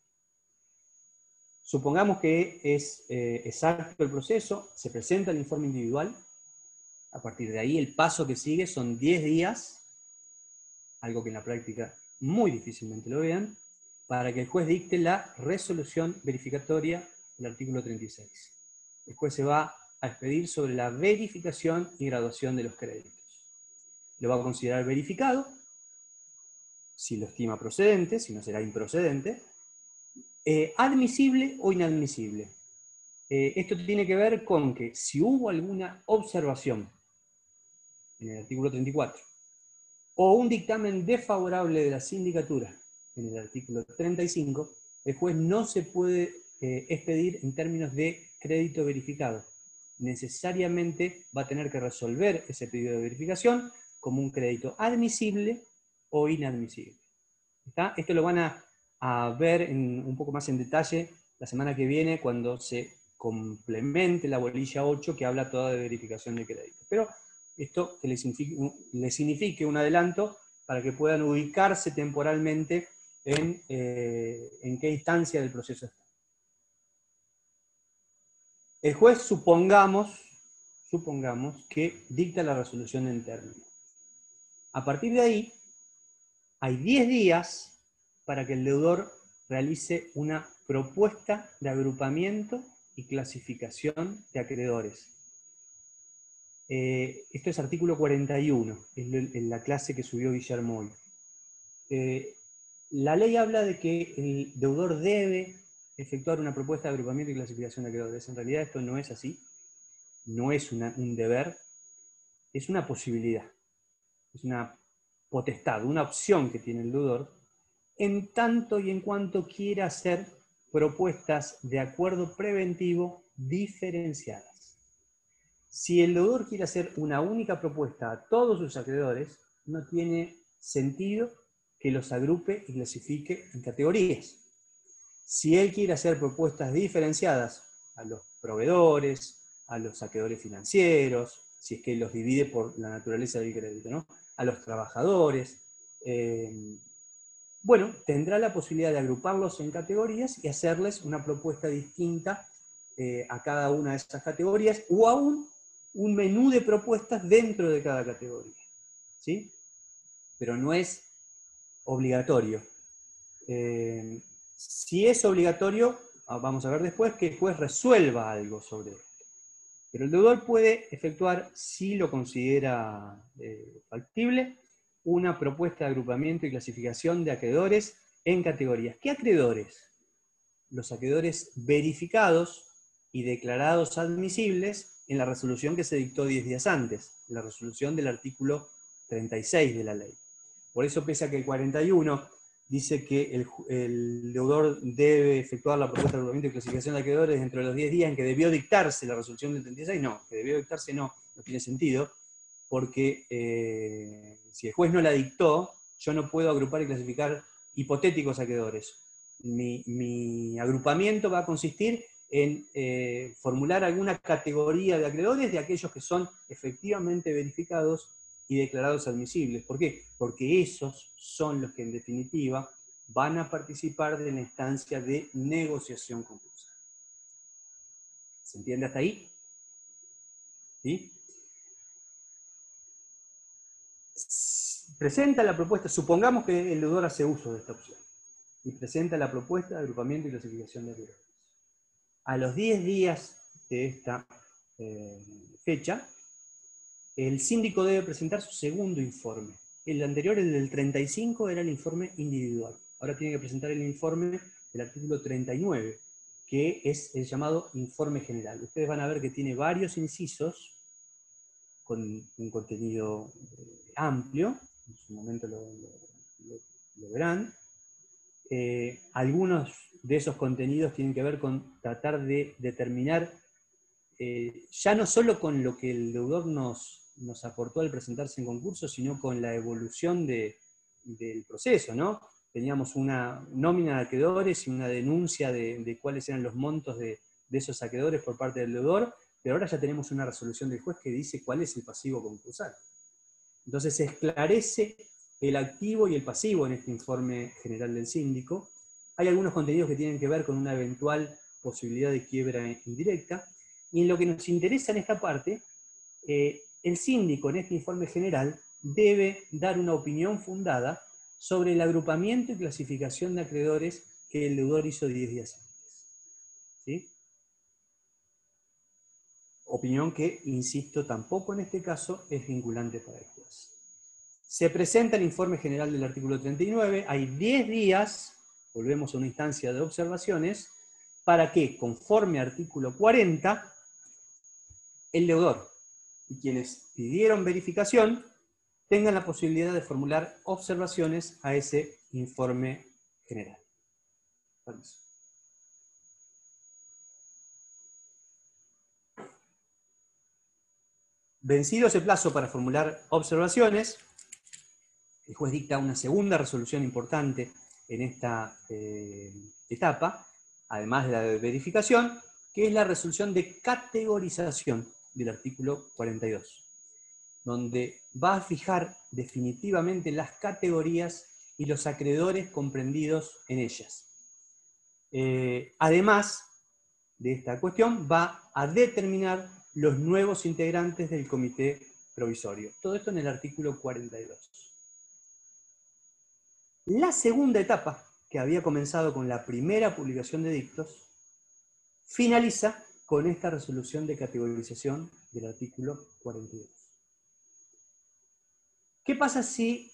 Supongamos que es exacto el proceso, se presenta el informe individual, a partir de ahí el paso que sigue son 10 días, algo que en la práctica muy difícilmente lo vean, para que el juez dicte la resolución verificatoria del artículo 36. El juez se va a expedir sobre la verificación y graduación de los créditos. Lo va a considerar verificado, si lo estima procedente, si no será improcedente, admisible o inadmisible. Esto tiene que ver con que si hubo alguna observación en el artículo 34 o un dictamen desfavorable de la sindicatura en el artículo 35, el juez no se puede expedir en términos de crédito verificado. Necesariamente va a tener que resolver ese pedido de verificación como un crédito admisible o inadmisible. ¿Está? Esto lo van a ver un poco más en detalle la semana que viene cuando se complemente la bolilla 8 que habla toda de verificación de crédito. Pero esto que les signifique un adelanto para que puedan ubicarse temporalmente en qué instancia del proceso está. El juez, supongamos que dicta la resolución en término. A partir de ahí, hay 10 días para que el deudor realice una propuesta de agrupamiento y clasificación de acreedores. Esto es artículo 41, es la clase que subió Guillermo hoy. La ley habla de que el deudor debe efectuar una propuesta de agrupamiento y clasificación de acreedores. En realidad esto no es así, no es un deber, es una posibilidad, es una potestad, una opción que tiene el deudor, en tanto y en cuanto quiera hacer propuestas de acuerdo preventivo diferenciadas. Si el deudor quiere hacer una única propuesta a todos sus acreedores, no tiene sentido que los agrupe y clasifique en categorías. Si él quiere hacer propuestas diferenciadas a los proveedores, a los acreedores financieros, si es que los divide por la naturaleza del crédito, ¿no? A los trabajadores, bueno, tendrá la posibilidad de agruparlos en categorías y hacerles una propuesta distinta a cada una de esas categorías, o aún un menú de propuestas dentro de cada categoría, ¿sí? Pero no es obligatorio. Si es obligatorio, vamos a ver después, que el juez resuelva algo sobre esto. Pero el deudor puede efectuar, si lo considera factible, una propuesta de agrupamiento y clasificación de acreedores en categorías. ¿Qué acreedores? Los acreedores verificados y declarados admisibles en la resolución que se dictó 10 días antes, la resolución del artículo 36 de la ley. Por eso, pese a que el 41 dice que el deudor debe efectuar la propuesta de agrupamiento y clasificación de acreedores dentro de los 10 días en que debió dictarse la resolución del 36, no, que debió dictarse no tiene sentido, porque si el juez no la dictó, yo no puedo agrupar y clasificar hipotéticos acreedores. Mi agrupamiento va a consistir en formular alguna categoría de acreedores de aquellos que son efectivamente verificados y declarados admisibles. ¿Por qué? Porque esos son los que en definitiva van a participar de la instancia de negociación concursal. ¿Se entiende hasta ahí? ¿Sí? Presenta la propuesta, supongamos que el deudor hace uso de esta opción, y presenta la propuesta de agrupamiento y clasificación de acreedores. A los 10 días de esta fecha, el síndico debe presentar su segundo informe. El anterior, el del 35, era el informe individual. Ahora tiene que presentar el informe del artículo 39, que es el llamado informe general. Ustedes van a ver que tiene varios incisos con un contenido amplio, en su momento lo verán. Algunos de esos contenidos tienen que ver con tratar de determinar, ya no solo con lo que el deudor nos aportó al presentarse en concurso, sino con la evolución del proceso, ¿no? Teníamos una nómina de acreedores y una denuncia de cuáles eran los montos de esos acreedores por parte del deudor, pero ahora ya tenemos una resolución del juez que dice cuál es el pasivo concursal. Entonces se esclarece el activo y el pasivo en este informe general del síndico. Hay algunos contenidos que tienen que ver con una eventual posibilidad de quiebra indirecta, y en lo que nos interesa en esta parte, el síndico en este informe general debe dar una opinión fundada sobre el agrupamiento y clasificación de acreedores que el deudor hizo 10 días antes. ¿Sí? Opinión que, insisto, tampoco en este caso es vinculante para el juez. Se presenta el informe general del artículo 39, hay 10 días, volvemos a una instancia de observaciones, para que, conforme artículo 40, el deudor y quienes pidieron verificación tengan la posibilidad de formular observaciones a ese informe general. Permiso. Vencido ese plazo para formular observaciones, el juez dicta una segunda resolución importante en esta etapa, además de la de verificación, que es la resolución de categorización del artículo 42, donde va a fijar definitivamente las categorías y los acreedores comprendidos en ellas. Además de esta cuestión, va a determinar los nuevos integrantes del comité provisorio. Todo esto en el artículo 42. La segunda etapa, que había comenzado con la primera publicación de dictos, finaliza con esta resolución de categorización del artículo 42. ¿Qué pasa si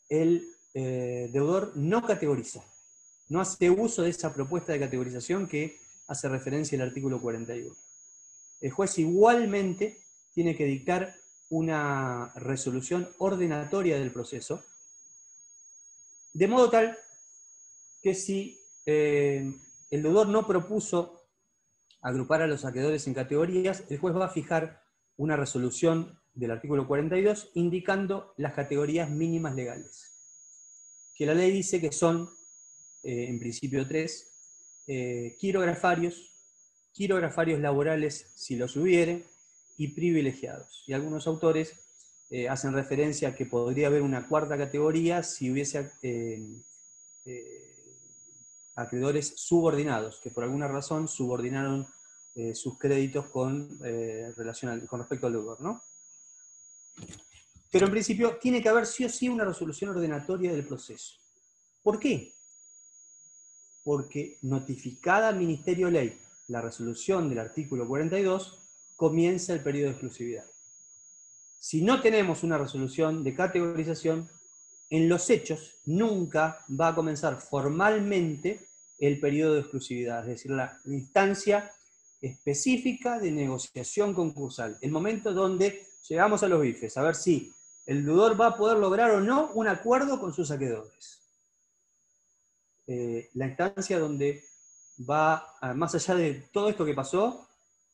el deudor no categoriza? no hace uso de esa propuesta de categorización que hace referencia al artículo 41. El juez igualmente tiene que dictar una resolución ordenatoria del proceso, de modo tal que si el deudor no propuso agrupar a los acreedores en categorías, el juez va a fijar una resolución del artículo 42 indicando las categorías mínimas legales, que la ley dice que son, en principio, 3, quirografarios laborales si los hubiere, y privilegiados. Y algunos autores hacen referencia a que podría haber una cuarta categoría si hubiese acreedores subordinados, que por alguna razón subordinaron sus créditos con respecto al deudor, ¿no? Pero en principio tiene que haber sí o sí una resolución ordenatoria del proceso. ¿Por qué? Porque notificada al Ministerio de Ley la resolución del artículo 42, comienza el periodo de exclusividad. Si no tenemos una resolución de categorización, en los hechos nunca va a comenzar formalmente el periodo de exclusividad, es decir, la instancia específica de negociación concursal, el momento donde llegamos a los bifes, a ver si el deudor va a poder lograr o no un acuerdo con sus acreedores. La instancia donde va, más allá de todo esto que pasó,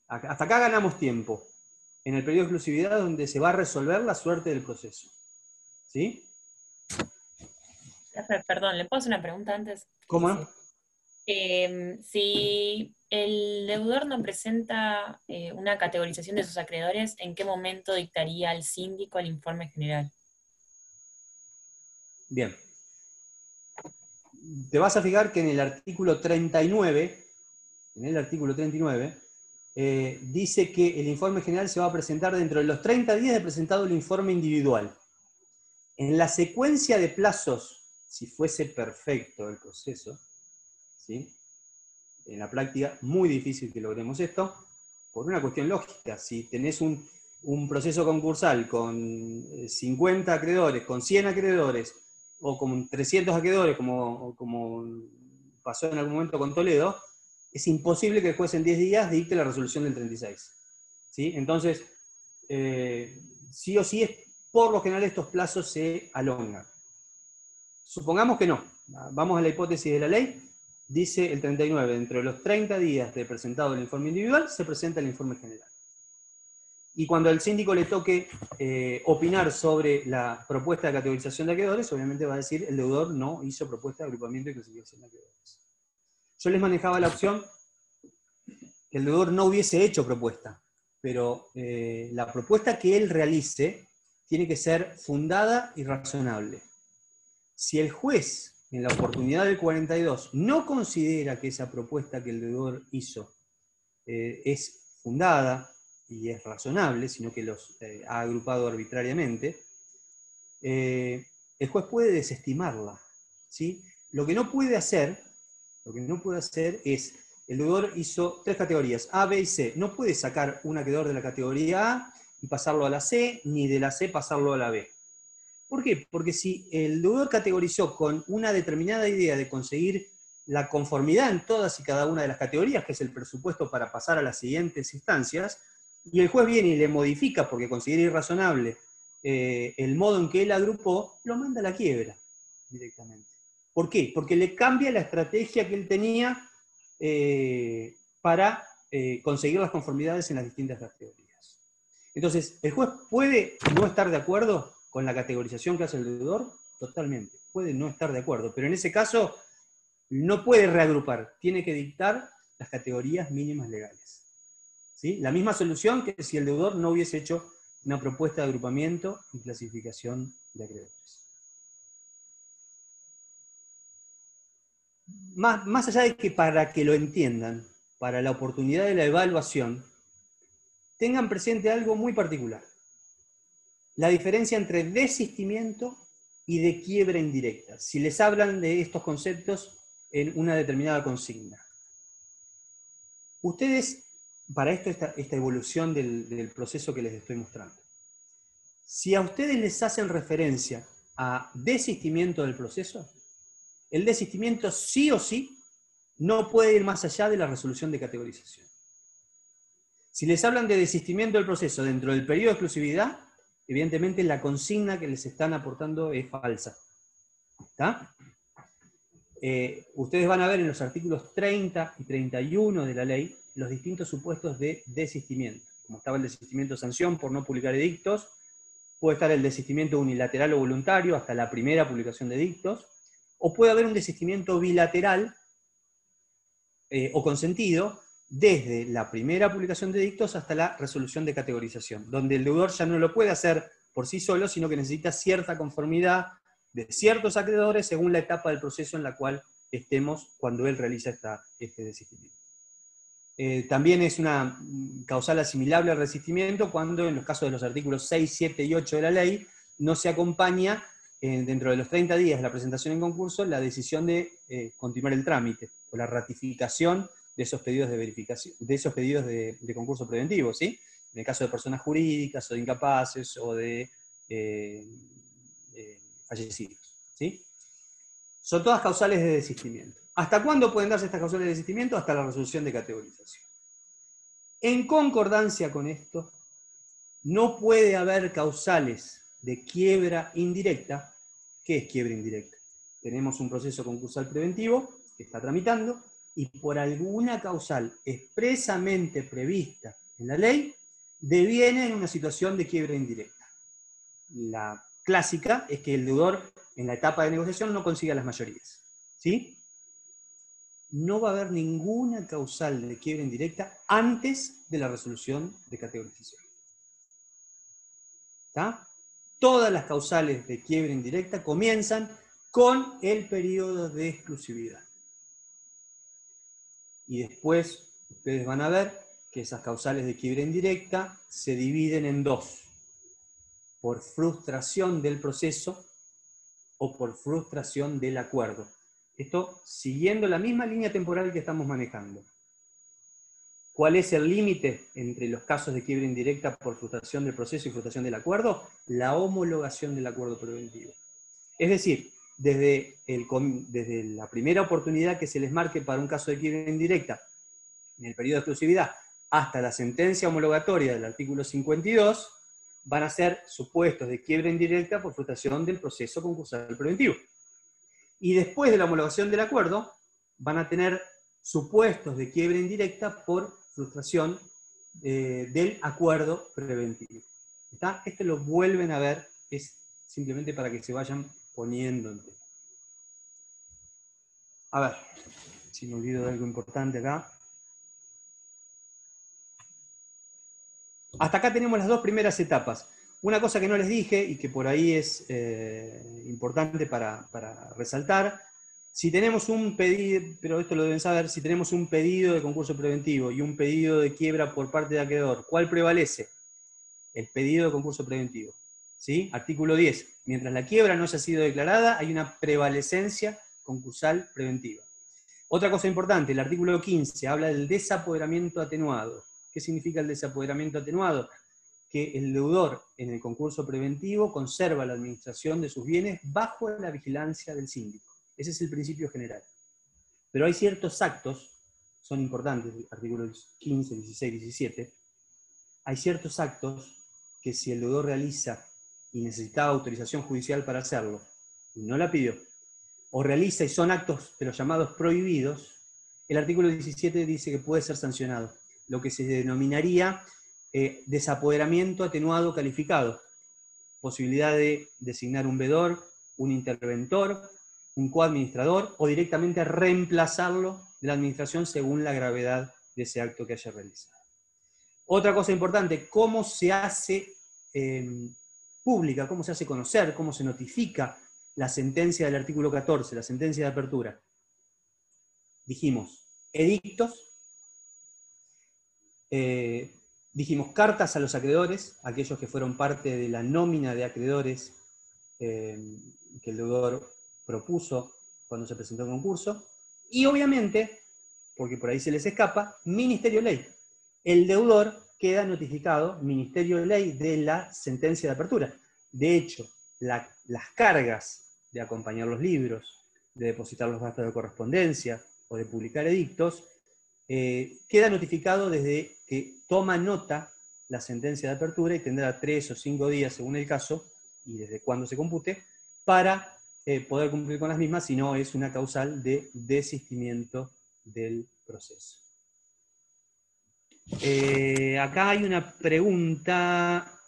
hasta acá ganamos tiempo, en el periodo de exclusividad donde se va a resolver la suerte del proceso. ¿Sí? Perdón, ¿le puedo hacer una pregunta antes? ¿Cómo no? Si el deudor no presenta una categorización de sus acreedores, ¿en qué momento dictaría el síndico el informe general? Bien. Te vas a fijar que en el artículo 39, dice que el informe general se va a presentar dentro de los 30 días de presentado el informe individual. En la secuencia de plazos, si fuese perfecto el proceso, ¿sí? En la práctica, muy difícil que logremos esto, por una cuestión lógica. Si tenés un proceso concursal con 50 acreedores, con 100 acreedores, o con 300 acreedores, como pasó en algún momento con Toledo, es imposible que el juez en 10 días dicte la resolución del 36. ¿Sí? Entonces, sí o sí, por lo general estos plazos se alongan. Supongamos que no. Vamos a la hipótesis de la ley. Dice el 39, dentro de los 30 días de presentado el informe individual, se presenta el informe general. Y cuando al síndico le toque opinar sobre la propuesta de categorización de acreedores, obviamente va a decir el deudor no hizo propuesta de agrupamiento y clasificación de acreedores. Yo les manejaba la opción que el deudor no hubiese hecho propuesta, pero la propuesta que él realice tiene que ser fundada y razonable. Si el juez, en la oportunidad del 42, no considera que esa propuesta que el deudor hizo es fundada y es razonable, sino que los ha agrupado arbitrariamente, el juez puede desestimarla, ¿sí? Lo que no puede hacer es, el deudor hizo 3 categorías, A, B y C. No puede sacar un acreedor de la categoría A y pasarlo a la C, ni de la C pasarlo a la B. ¿Por qué? Porque si el deudor categorizó con una determinada idea de conseguir la conformidad en todas y cada una de las categorías, que es el presupuesto para pasar a las siguientes instancias, y el juez viene y le modifica porque considera irrazonable el modo en que él agrupó, lo manda a la quiebra directamente. ¿Por qué? Porque le cambia la estrategia que él tenía para conseguir las conformidades en las distintas categorías. Entonces, ¿el juez puede no estar de acuerdo con la categorización que hace el deudor? Totalmente. Puede no estar de acuerdo, pero en ese caso no puede reagrupar, tiene que dictar las categorías mínimas legales. ¿Sí? La misma solución que si el deudor no hubiese hecho una propuesta de agrupamiento y clasificación de acreedores. Más allá de que para que lo entiendan, para la oportunidad de la evaluación, tengan presente algo muy particular. La diferencia entre desistimiento y de quiebra indirecta, si les hablan de estos conceptos en una determinada consigna. Ustedes, para esto, esta evolución del proceso que les estoy mostrando, si a ustedes les hacen referencia a desistimiento del proceso, el desistimiento sí o sí no puede ir más allá de la resolución de categorización. Si les hablan de desistimiento del proceso dentro del periodo de exclusividad, evidentemente la consigna que les están aportando es falsa. ¿Está? Ustedes van a ver en los artículos 30 y 31 de la ley los distintos supuestos de desistimiento. Como estaba el desistimiento de sanción por no publicar edictos, puede estar el desistimiento unilateral o voluntario hasta la primera publicación de edictos, o puede haber un desistimiento bilateral o consentido desde la primera publicación de edictos hasta la resolución de categorización, donde el deudor ya no lo puede hacer por sí solo, sino que necesita cierta conformidad de ciertos acreedores según la etapa del proceso en la cual estemos cuando él realiza este desistimiento. También es una causal asimilable al resistimiento cuando en los casos de los artículos 6, 7 y 8 de la ley no se acompaña dentro de los 30 días de la presentación en concurso la decisión de continuar el trámite o la ratificación de esos pedidos de verificación, de esos pedidos de concurso preventivo, ¿sí? En el caso de personas jurídicas o de incapaces o de fallecidos, ¿sí? Son todas causales de desistimiento. ¿Hasta cuándo pueden darse estas causales de desistimiento? Hasta la resolución de categorización. En concordancia con esto, no puede haber causales de quiebra indirecta. ¿Qué es quiebra indirecta? Tenemos un proceso concursal preventivo que está tramitando y por alguna causal expresamente prevista en la ley, deviene en una situación de quiebra indirecta. La clásica es que el deudor en la etapa de negociación no consiga las mayorías. ¿Sí? No va a haber ninguna causal de quiebra indirecta antes de la resolución de categorización. ¿Está? Todas las causales de quiebra indirecta comienzan con el periodo de exclusividad. Y después ustedes van a ver que esas causales de quiebra indirecta se dividen en dos: por frustración del proceso o por frustración del acuerdo. Esto siguiendo la misma línea temporal que estamos manejando. ¿Cuál es el límite entre los casos de quiebra indirecta por frustración del proceso y frustración del acuerdo? La homologación del acuerdo preventivo. Es decir, desde la primera oportunidad que se les marque para un caso de quiebra indirecta en el periodo de exclusividad hasta la sentencia homologatoria del artículo 52, van a ser supuestos de quiebra indirecta por frustración del proceso concursal preventivo. Y después de la homologación del acuerdo, van a tener supuestos de quiebra indirecta por frustración del acuerdo preventivo. ¿Está? Esto lo vuelven a ver, es simplemente para que se vayan poniendo en tema. A ver, si me olvido de algo importante acá. Hasta acá tenemos las dos primeras etapas. Una cosa que no les dije y que por ahí es importante para resaltar: si tenemos un pedido, pero esto lo deben saber, si tenemos un pedido de concurso preventivo y un pedido de quiebra por parte de acreedor, ¿cuál prevalece? El pedido de concurso preventivo. ¿Sí? Artículo 10. Mientras la quiebra no haya sido declarada, hay una prevalecencia concursal preventiva. Otra cosa importante, el artículo 15 habla del desapoderamiento atenuado. ¿Qué significa el desapoderamiento atenuado? Que el deudor en el concurso preventivo conserva la administración de sus bienes bajo la vigilancia del síndico. Ese es el principio general. Pero hay ciertos actos, son importantes, artículos 15, 16, 17, hay ciertos actos que si el deudor realiza y necesitaba autorización judicial para hacerlo, y no la pidió, o realiza y son actos de los llamados prohibidos, el artículo 17 dice que puede ser sancionado, lo que se denominaría desapoderamiento atenuado calificado. Posibilidad de designar un vedor, un interventor, un coadministrador, o directamente reemplazarlo de la administración según la gravedad de ese acto que haya realizado. Otra cosa importante, cómo se hace pública, cómo se hace conocer, cómo se notifica la sentencia del artículo 14, la sentencia de apertura. Dijimos, edictos, dijimos cartas a los acreedores, aquellos que fueron parte de la nómina de acreedores que el deudor propuso cuando se presentó el concurso, y obviamente, porque por ahí se les escapa, Ministerio de Ley. El deudor queda notificado, Ministerio de Ley, de la sentencia de apertura. De hecho, las cargas de acompañar los libros, de depositar los gastos de correspondencia o de publicar edictos, queda notificado desde que toma nota la sentencia de apertura y tendrá 3 o 5 días, según el caso, y desde cuándo se compute, para poder cumplir con las mismas, si no es una causal de desistimiento del proceso. Acá hay una pregunta,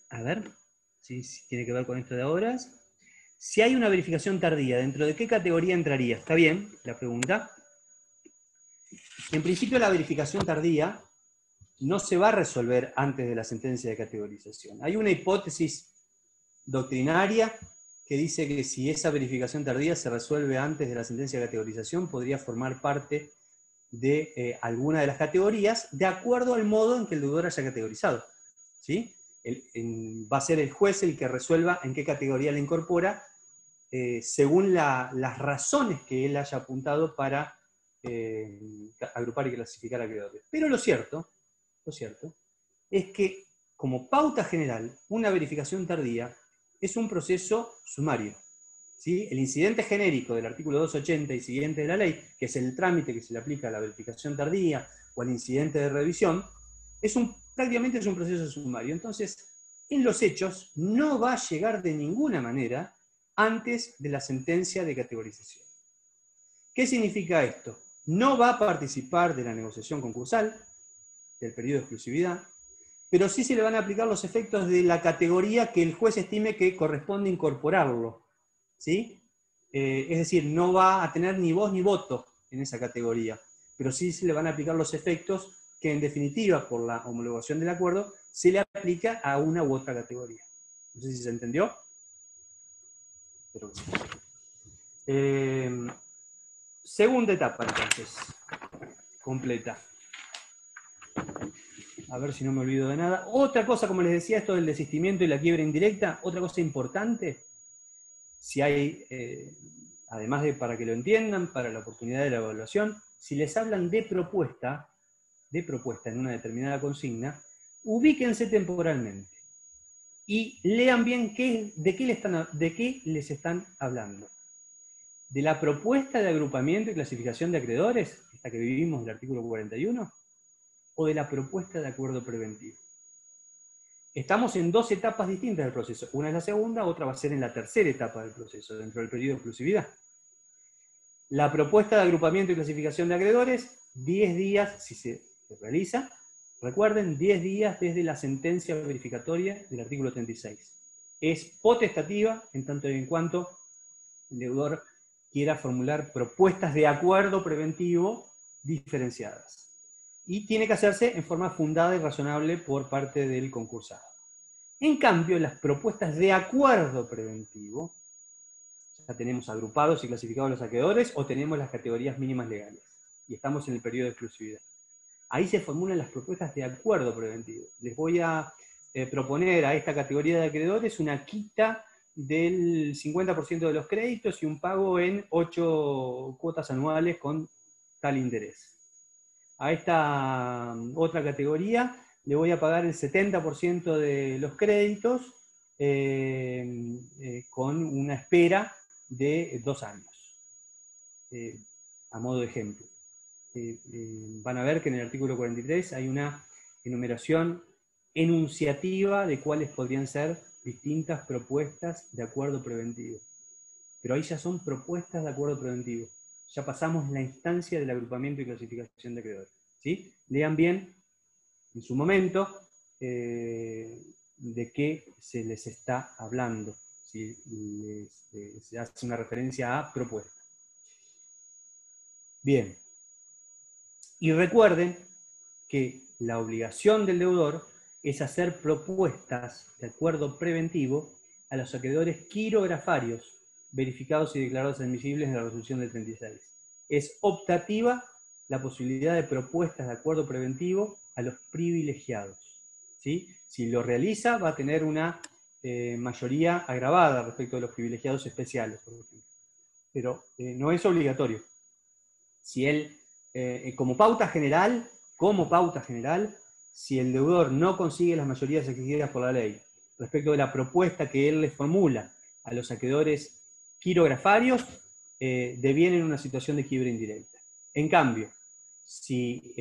a ver, si tiene que ver con esto de horas. Si hay una verificación tardía, ¿dentro de qué categoría entraría? ¿Está bien la pregunta? En principio la verificación tardía no se va a resolver antes de la sentencia de categorización. Hay una hipótesis doctrinaria que dice que si esa verificación tardía se resuelve antes de la sentencia de categorización, podría formar parte de alguna de las categorías, de acuerdo al modo en que el deudor haya categorizado. ¿Sí? Va a ser el juez el que resuelva en qué categoría le incorpora, según las razones que él haya apuntado para agrupar y clasificar acreedores. Pero lo cierto es que, como pauta general, una verificación tardía es un proceso sumario. ¿Sí? El incidente genérico del artículo 280 y siguiente de la ley, que es el trámite que se le aplica a la verificación tardía o al incidente de revisión, prácticamente es un proceso sumario. Entonces, en los hechos, no va a llegar de ninguna manera antes de la sentencia de categorización. ¿Qué significa esto? No va a participar de la negociación concursal, del periodo de exclusividad, pero sí se le van a aplicar los efectos de la categoría que el juez estime que corresponde incorporarlo. ¿Sí? Es decir, no va a tener ni voz ni voto en esa categoría, pero sí se le van a aplicar los efectos que, en definitiva, por la homologación del acuerdo, se le aplica a una u otra categoría. No sé si se entendió. Espero que sí. Segunda etapa, entonces, completa. A ver si no me olvido de nada. Otra cosa, como les decía, esto del desistimiento y la quiebra indirecta, otra cosa importante, si hay, además de para que lo entiendan, para la oportunidad de la evaluación, si les hablan de propuesta en una determinada consigna, ubíquense temporalmente y lean bien de qué les están hablando. ¿De la propuesta de agrupamiento y clasificación de acreedores, esta que vivimos del artículo 41, o de la propuesta de acuerdo preventivo? Estamos en dos etapas distintas del proceso. Una es la segunda, otra va a ser en la tercera etapa del proceso, dentro del periodo de exclusividad. La propuesta de agrupamiento y clasificación de acreedores, 10 días si se realiza. Recuerden, 10 días desde la sentencia verificatoria del artículo 36. Es potestativa en tanto y en cuanto el deudor quiera formular propuestas de acuerdo preventivo diferenciadas. Y tiene que hacerse en forma fundada y razonable por parte del concursado. En cambio, las propuestas de acuerdo preventivo, ya tenemos agrupados y clasificados los acreedores, o tenemos las categorías mínimas legales, y estamos en el periodo de exclusividad. Ahí se formulan las propuestas de acuerdo preventivo. Les voy a proponer a esta categoría de acreedores una quita del 50% de los créditos y un pago en 8 cuotas anuales con tal interés. A esta otra categoría le voy a pagar el 70% de los créditos con una espera de 2 años. A modo de ejemplo. Van a ver que en el artículo 43 hay una enumeración enunciativa de cuáles podrían ser distintas propuestas de acuerdo preventivo. Pero ahí ya son propuestas de acuerdo preventivo. Ya pasamos la instancia del agrupamiento y clasificación de acreedores. ¿Sí? Lean bien, en su momento, de qué se les está hablando. Si se hace una referencia a propuesta. Bien. Y recuerden que la obligación del deudor es hacer propuestas de acuerdo preventivo a los acreedores quirografarios verificados y declarados admisibles en la resolución del 36. Es optativa la posibilidad de propuestas de acuerdo preventivo a los privilegiados. ¿Sí? Si lo realiza, va a tener una mayoría agravada respecto de los privilegiados especiales, por ejemplo. Pero no es obligatorio. Si él, como pauta general, si el deudor no consigue las mayorías exigidas por la ley respecto de la propuesta que él le formula a los acreedores quirografarios, deviene en una situación de quiebre indirecta. En cambio, si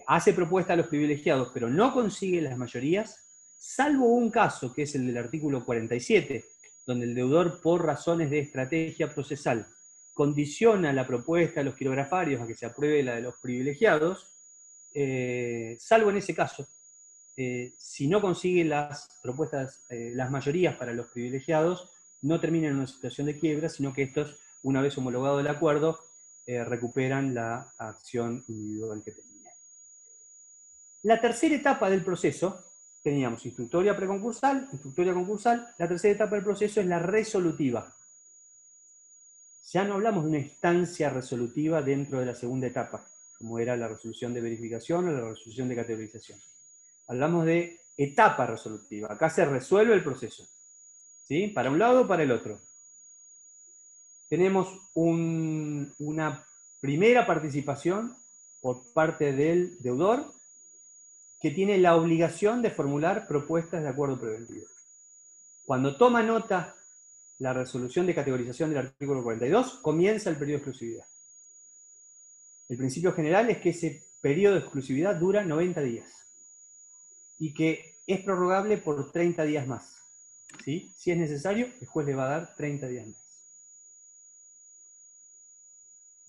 hace propuesta a los privilegiados, pero no consigue las mayorías, salvo un caso, que es el del artículo 47, donde el deudor, por razones de estrategia procesal, condiciona la propuesta de los quirografarios a que se apruebe la de los privilegiados, salvo en ese caso, si no consigue las propuestas, las mayorías para los privilegiados, no termina en una situación de quiebra, sino que estos, una vez homologado el acuerdo, recuperan la acción individual que tenían. La tercera etapa del proceso, teníamos instructoria preconcursal, instructoria concursal, la tercera etapa del proceso es la resolutiva. Ya no hablamos de una instancia resolutiva dentro de la segunda etapa, como era la resolución de verificación o la resolución de categorización. Hablamos de etapa resolutiva. Acá se resuelve el proceso, ¿sí? Para un lado o para el otro. Tenemos una primera participación por parte del deudor, que tiene la obligación de formular propuestas de acuerdo preventivo. Cuando toma nota la resolución de categorización del artículo 42, comienza el periodo de exclusividad. El principio general es que ese periodo de exclusividad dura 90 días y que es prorrogable por 30 días más. ¿Sí? Si es necesario, el juez le va a dar 30 días más.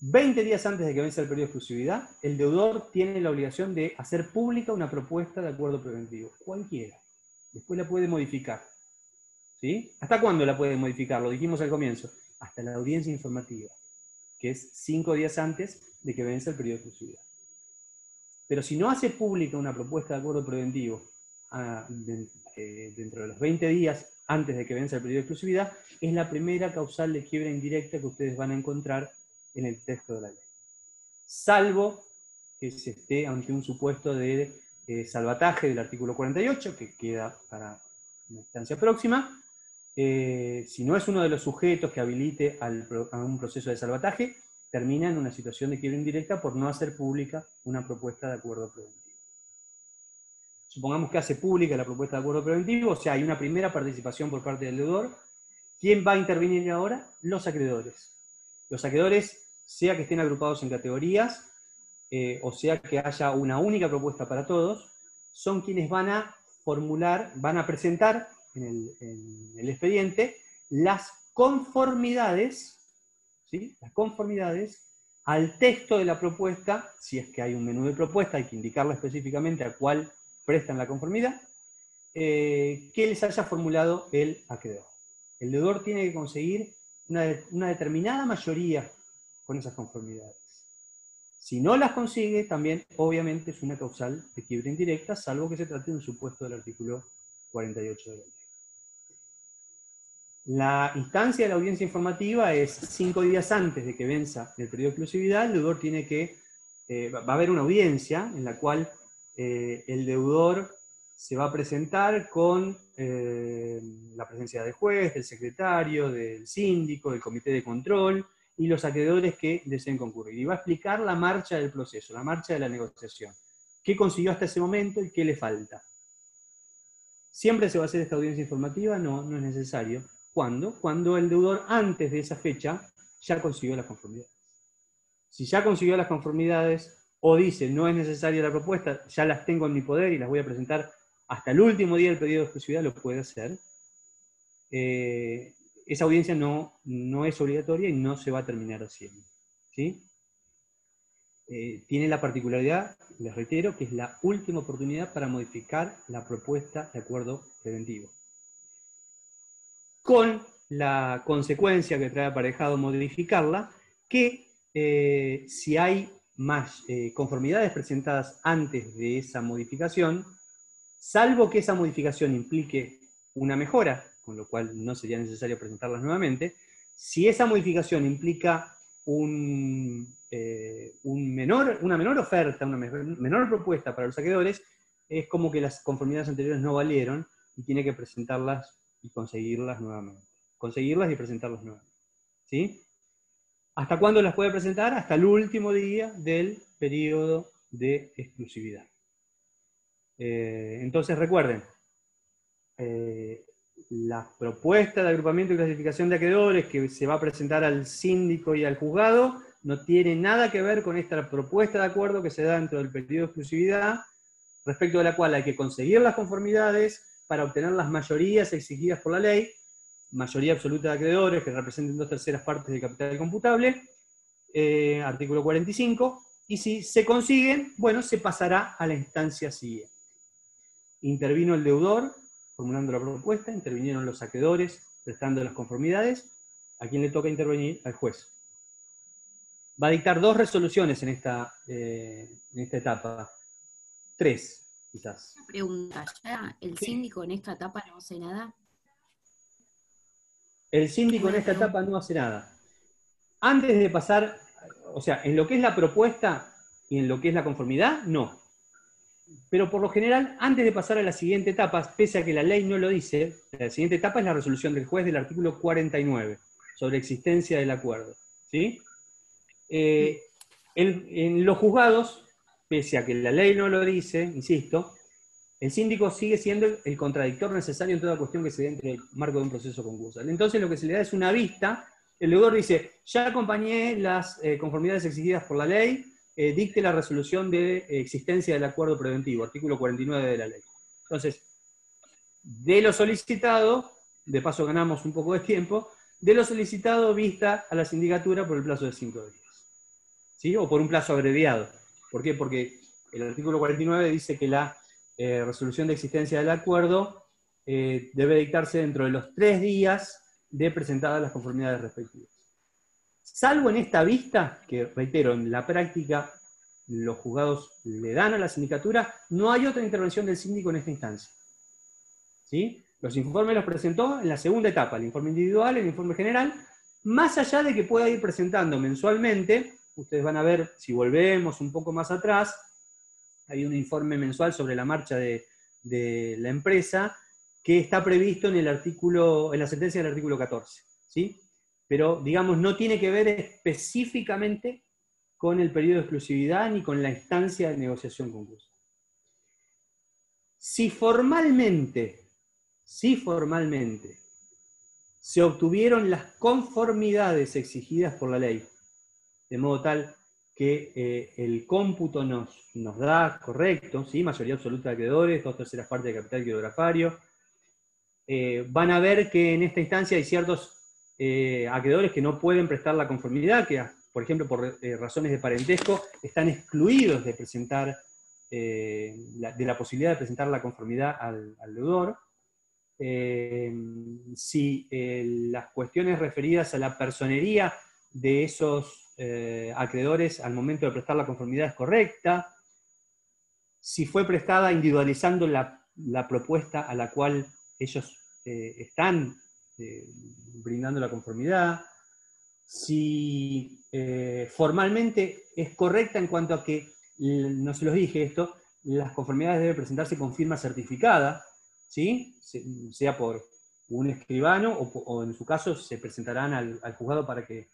20 días antes de que vence el periodo de exclusividad, el deudor tiene la obligación de hacer pública una propuesta de acuerdo preventivo, cualquiera. Después la puede modificar. ¿Sí? ¿Hasta cuándo la puede modificar? Lo dijimos al comienzo. Hasta la audiencia informativa, que es 5 días antes de que vence el periodo de exclusividad. Pero si no hace pública una propuesta de acuerdo preventivo dentro de los 20 días antes de que vence el periodo de exclusividad, es la primera causal de quiebra indirecta que ustedes van a encontrar en el texto de la ley. Salvo que se esté ante un supuesto de salvataje del artículo 48, que queda para una instancia próxima. Si no es uno de los sujetos que habilite a un proceso de salvataje, termina en una situación de quiebra indirecta por no hacer pública una propuesta de acuerdo preventivo. Supongamos que hace pública la propuesta de acuerdo preventivo, o sea, hay una primera participación por parte del deudor. ¿Quién va a intervenir ahora? Los acreedores. Los acreedores, sea que estén agrupados en categorías, o sea que haya una única propuesta para todos, son quienes van a formular, van a presentar en el expediente las conformidades, ¿sí? Las conformidades al texto de la propuesta. Si es que hay un menú de propuesta, hay que indicarla específicamente a cuál prestan la conformidad, que les haya formulado el acreedor. El deudor tiene que conseguir una determinada mayoría con esas conformidades. Si no las consigue, también obviamente es una causal de quiebra indirecta, salvo que se trate de un supuesto del artículo 48 de la ley. La instancia de la audiencia informativa es 5 días antes de que venza el periodo de exclusividad. El deudor tiene que, va a haber una audiencia en la cual el deudor se va a presentar con la presencia del juez, del secretario, del síndico, del comité de control y los acreedores que deseen concurrir. Y va a explicar la marcha del proceso, la marcha de la negociación. ¿Qué consiguió hasta ese momento y qué le falta? ¿Siempre se va a hacer esta audiencia informativa? No, no es necesario. ¿Cuándo? Cuando el deudor antes de esa fecha ya consiguió las conformidades. Si ya consiguió las conformidades o dice no es necesaria la propuesta, ya las tengo en mi poder y las voy a presentar hasta el último día del periodo de exclusividad, lo puede hacer. Esa audiencia no es obligatoria y no se va a terminar haciendo. ¿Sí? Tiene la particularidad, les reitero, que es la última oportunidad para modificar la propuesta de acuerdo preventivo. Con la consecuencia que trae aparejado modificarla, que si hay más conformidades presentadas antes de esa modificación, salvo que esa modificación implique una mejora, con lo cual no sería necesario presentarlas nuevamente, si esa modificación implica una menor oferta, una menor propuesta para los acreedores, es como que las conformidades anteriores no valieron y tiene que presentarlas y conseguirlas nuevamente. Conseguirlas y presentarlas nuevamente. ¿Sí? ¿Hasta cuándo las puede presentar? Hasta el último día del periodo de exclusividad. Entonces recuerden, la propuesta de agrupamiento y clasificación de acreedores que se va a presentar al síndico y al juzgado no tiene nada que ver con esta propuesta de acuerdo que se da dentro del periodo de exclusividad, respecto de la cual hay que conseguir las conformidades para obtener las mayorías exigidas por la ley, mayoría absoluta de acreedores que representen 2/3 partes del capital computable, artículo 45, y si se consiguen, bueno, se pasará a la instancia siguiente. Intervino el deudor, formulando la propuesta, intervinieron los acreedores, prestando las conformidades. ¿A quién le toca intervenir? Al juez. Va a dictar 2 resoluciones en esta etapa. 3, quizás. Una pregunta, ¿ya el síndico en esta etapa no hace nada? El síndico en esta etapa no hace nada. Antes de pasar, o sea, en lo que es la propuesta y en lo que es la conformidad, no. Pero por lo general, antes de pasar a la siguiente etapa, pese a que la ley no lo dice, la siguiente etapa es la resolución del juez del artículo 49, sobre existencia del acuerdo. ¿Sí? En los juzgados, pese a que la ley no lo dice, insisto, el síndico sigue siendo el contradictor necesario en toda cuestión que se dé dentro del marco de un proceso concursal. Entonces lo que se le da es una vista, el deudor dice, ya acompañé las conformidades exigidas por la ley, dicte la resolución de existencia del acuerdo preventivo, artículo 49 de la ley. Entonces, de lo solicitado, de paso ganamos un poco de tiempo, de lo solicitado vista a la sindicatura por el plazo de 5 días. ¿Sí? O por un plazo abreviado. ¿Por qué? Porque el artículo 49 dice que la resolución de existencia del acuerdo debe dictarse dentro de los 3 días de presentadas las conformidades respectivas. Salvo en esta vista, que reitero, en la práctica los juzgados le dan a la sindicatura, no hay otra intervención del síndico en esta instancia. ¿Sí? Los informes los presentó en la segunda etapa, el informe individual, el informe general, más allá de que pueda ir presentando mensualmente, ustedes van a ver, si volvemos un poco más atrás, hay un informe mensual sobre la marcha de la empresa que está previsto en la sentencia del artículo 14. ¿Sí? Pero, digamos, no tiene que ver específicamente con el periodo de exclusividad ni con la instancia de negociación concursal. Si formalmente se obtuvieron las conformidades exigidas por la ley, de modo tal que el cómputo nos da correcto, ¿sí? Mayoría absoluta de acreedores, 2/3 partes de capital quirografario, van a ver que en esta instancia hay ciertos acreedores que no pueden prestar la conformidad, que por ejemplo por razones de parentesco están excluidos de presentar, de la posibilidad de presentar la conformidad al deudor. Si las cuestiones referidas a la personería de esos acreedores al momento de prestar la conformidad es correcta, si fue prestada individualizando la propuesta a la cual ellos están brindando la conformidad, si formalmente es correcta en cuanto a que, no se los dije esto, las conformidades deben presentarse con firma certificada, ¿sí? Sea por un escribano o en su caso se presentarán al juzgado para que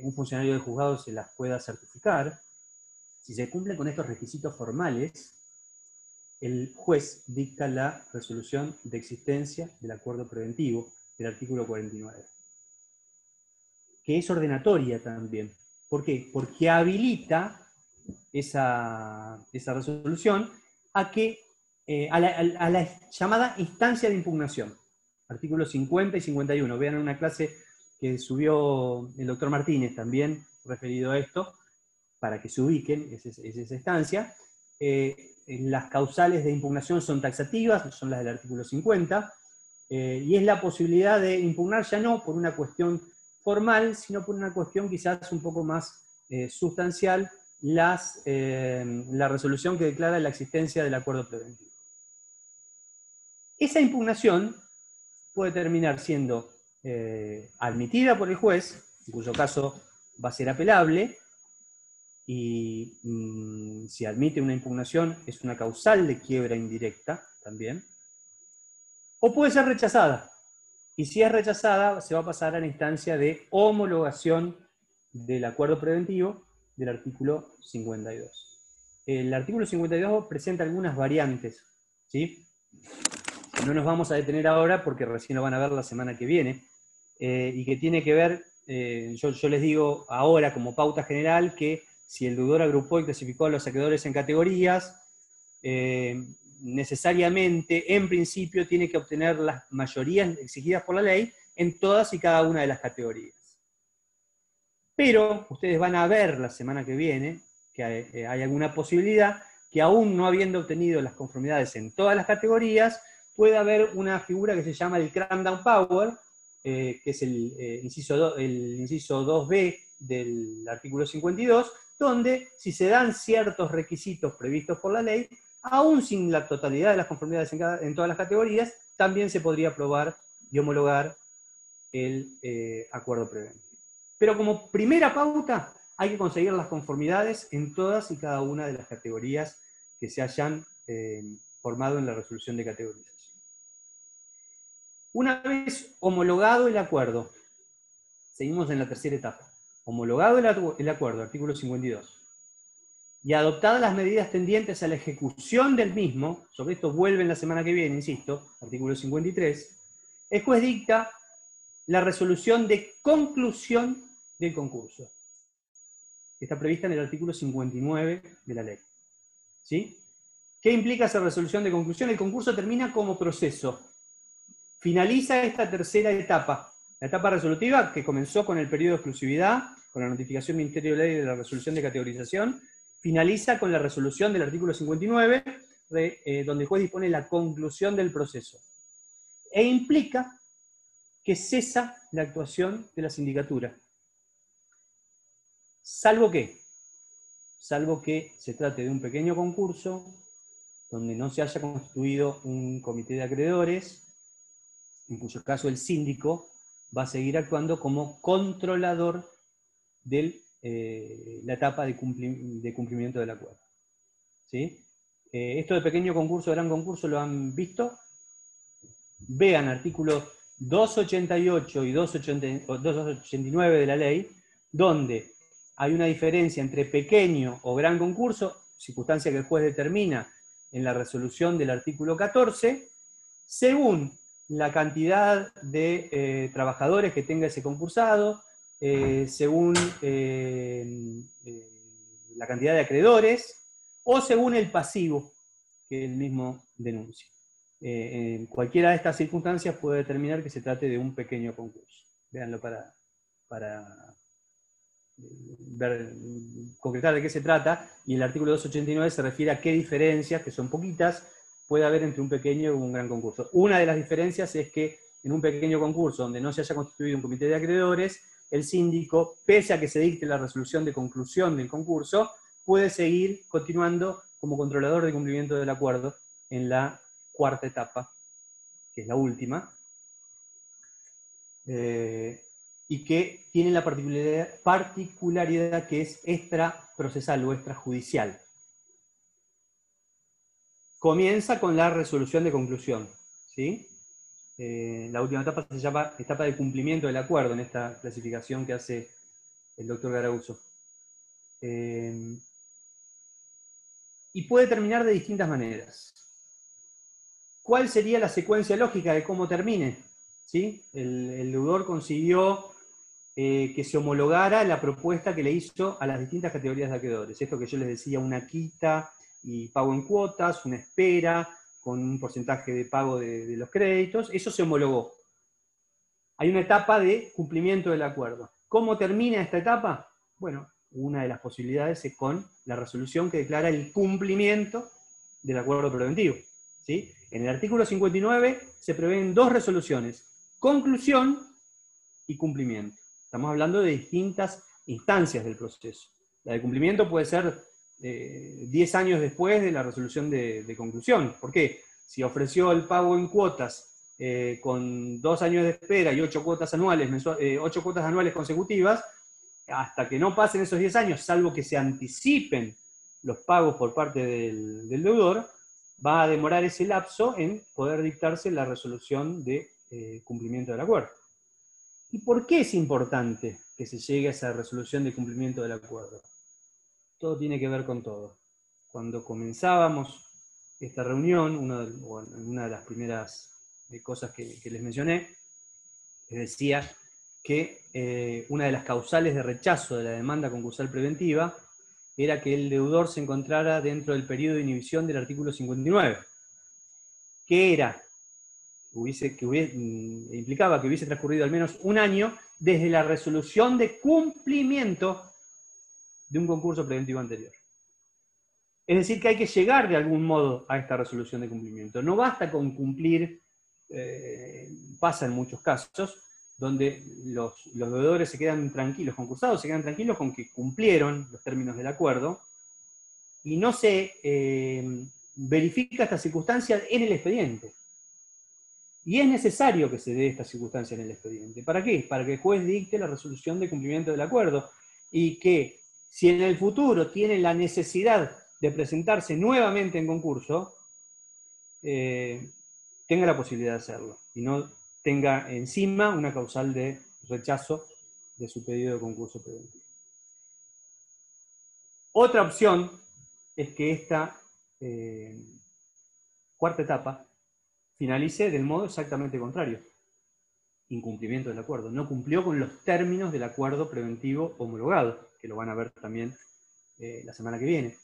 un funcionario del juzgado se las pueda certificar. Si se cumplen con estos requisitos formales, el juez dicta la resolución de existencia del acuerdo preventivo del artículo 49, que es ordenatoria también. ¿Por qué? Porque habilita esa resolución a la llamada instancia de impugnación. Artículos 50 y 51. Vean una clase que subió el doctor Martínez también referido a esto, para que se ubiquen, es esa instancia. Las causales de impugnación son taxativas, son las del artículo 50, y es la posibilidad de impugnar ya no por una cuestión formal, sino por una cuestión quizás un poco más sustancial, la resolución que declara la existencia del acuerdo preventivo. Esa impugnación puede terminar siendo admitida por el juez, en cuyo caso va a ser apelable, y si admite una impugnación es una causal de quiebra indirecta también, o puede ser rechazada, y si es rechazada se va a pasar a la instancia de homologación del acuerdo preventivo del artículo 52. El artículo 52 presenta algunas variantes, ¿sí? no nos vamos a detener ahora porque recién lo van a ver la semana que viene, y que tiene que ver, yo les digo ahora como pauta general, que si el deudor agrupó y clasificó a los acreedores en categorías, necesariamente, en principio, tiene que obtener las mayorías exigidas por la ley en todas y cada una de las categorías. Pero ustedes van a ver la semana que viene que hay alguna posibilidad que, aún no habiendo obtenido las conformidades en todas las categorías, puede haber una figura que se llama el cram-down power, que es el inciso 2b del artículo 52, donde si se dan ciertos requisitos previstos por la ley, aún sin la totalidad de las conformidades en todas las categorías, también se podría aprobar y homologar el acuerdo preventivo. Pero como primera pauta, hay que conseguir las conformidades en todas y cada una de las categorías que se hayan formado en la resolución de categorización. Una vez homologado el acuerdo, seguimos en la tercera etapa. Homologado el acuerdo, artículo 52, y adoptadas las medidas tendientes a la ejecución del mismo, sobre esto vuelven la semana que viene, insisto, artículo 53, el juez dicta la resolución de conclusión del concurso, que está prevista en el artículo 59 de la ley. ¿Sí? ¿Qué implica esa resolución de conclusión? El concurso termina como proceso. Finaliza esta tercera etapa, la etapa resolutiva, que comenzó con el periodo de exclusividad, con la notificación del Ministerio de Ley de la resolución de categorización, finaliza con la resolución del artículo 59, donde el juez dispone la conclusión del proceso. E implica que cesa la actuación de la sindicatura. Salvo que se trate de un pequeño concurso, donde no se haya constituido un comité de acreedores, en cuyo caso el síndico va a seguir actuando como controlador de la etapa de cumplimiento del acuerdo. ¿Sí? Esto de pequeño concurso, gran concurso, ¿lo han visto? Vean artículos 288 y 289 de la ley, donde hay una diferencia entre pequeño o gran concurso, circunstancia que el juez determina en la resolución del artículo 14, según la cantidad de trabajadores que tenga ese concursado, según la cantidad de acreedores, o según el pasivo que el mismo denuncia. En cualquiera de estas circunstancias puede determinar que se trate de un pequeño concurso. Véanlo para concretar de qué se trata, y el artículo 289 se refiere a qué diferencias, que son poquitas, puede haber entre un pequeño y un gran concurso. Una de las diferencias es que en un pequeño concurso donde no se haya constituido un comité de acreedores, el síndico, pese a que se dicte la resolución de conclusión del concurso, puede seguir continuando como controlador de cumplimiento del acuerdo en la cuarta etapa, que es la última, y que tiene la particularidad que es extraprocesal o extrajudicial. Comienza con la resolución de conclusión, ¿sí? La última etapa se llama etapa de cumplimiento del acuerdo en esta clasificación que hace el doctor Garauzo. Y puede terminar de distintas maneras. ¿Cuál sería la secuencia lógica de cómo termine? ¿Sí? El deudor consiguió que se homologara la propuesta que le hizo a las distintas categorías de acreedores. Esto que yo les decía, una quita y pago en cuotas, una espera, con un porcentaje de pago de los créditos, eso se homologó. Hay una etapa de cumplimiento del acuerdo. ¿Cómo termina esta etapa? Bueno, una de las posibilidades es con la resolución que declara el cumplimiento del acuerdo preventivo. ¿Sí? En el artículo 59 se prevén dos resoluciones: conclusión y cumplimiento. Estamos hablando de distintas instancias del proceso. La de cumplimiento puede ser 10 años después de la resolución de conclusión. ¿Por qué? Si ofreció el pago en cuotas con 2 años de espera y 8 cuotas anuales consecutivas, hasta que no pasen esos 10 años, salvo que se anticipen los pagos por parte del deudor, va a demorar ese lapso en poder dictarse la resolución de cumplimiento del acuerdo. ¿Y por qué es importante que se llegue a esa resolución de cumplimiento del acuerdo? Todo tiene que ver con todo. Cuando comenzábamos esta reunión, una de las primeras cosas que les mencioné, les decía que una de las causales de rechazo de la demanda concursal preventiva era que el deudor se encontrara dentro del periodo de inhibición del artículo 59. ¿Qué era? Implicaba que hubiese transcurrido al menos un año desde la resolución de cumplimiento de un concurso preventivo anterior. Es decir, que hay que llegar de algún modo a esta resolución de cumplimiento. No basta con cumplir, pasa en muchos casos, donde los deudores se quedan tranquilos, concursados se quedan tranquilos con que cumplieron los términos del acuerdo, y no se verifica esta circunstancia en el expediente. Y es necesario que se dé esta circunstancia en el expediente. ¿Para qué? Para que el juez dicte la resolución de cumplimiento del acuerdo, y que si en el futuro tiene la necesidad de presentarse nuevamente en concurso, tenga la posibilidad de hacerlo, y no tenga encima una causal de rechazo de su pedido de concurso preventivo. Otra opción es que esta cuarta etapa finalice del modo exactamente contrario. Incumplimiento del acuerdo. No cumplió con los términos del acuerdo preventivo homologado, que lo van a ver también la semana que viene.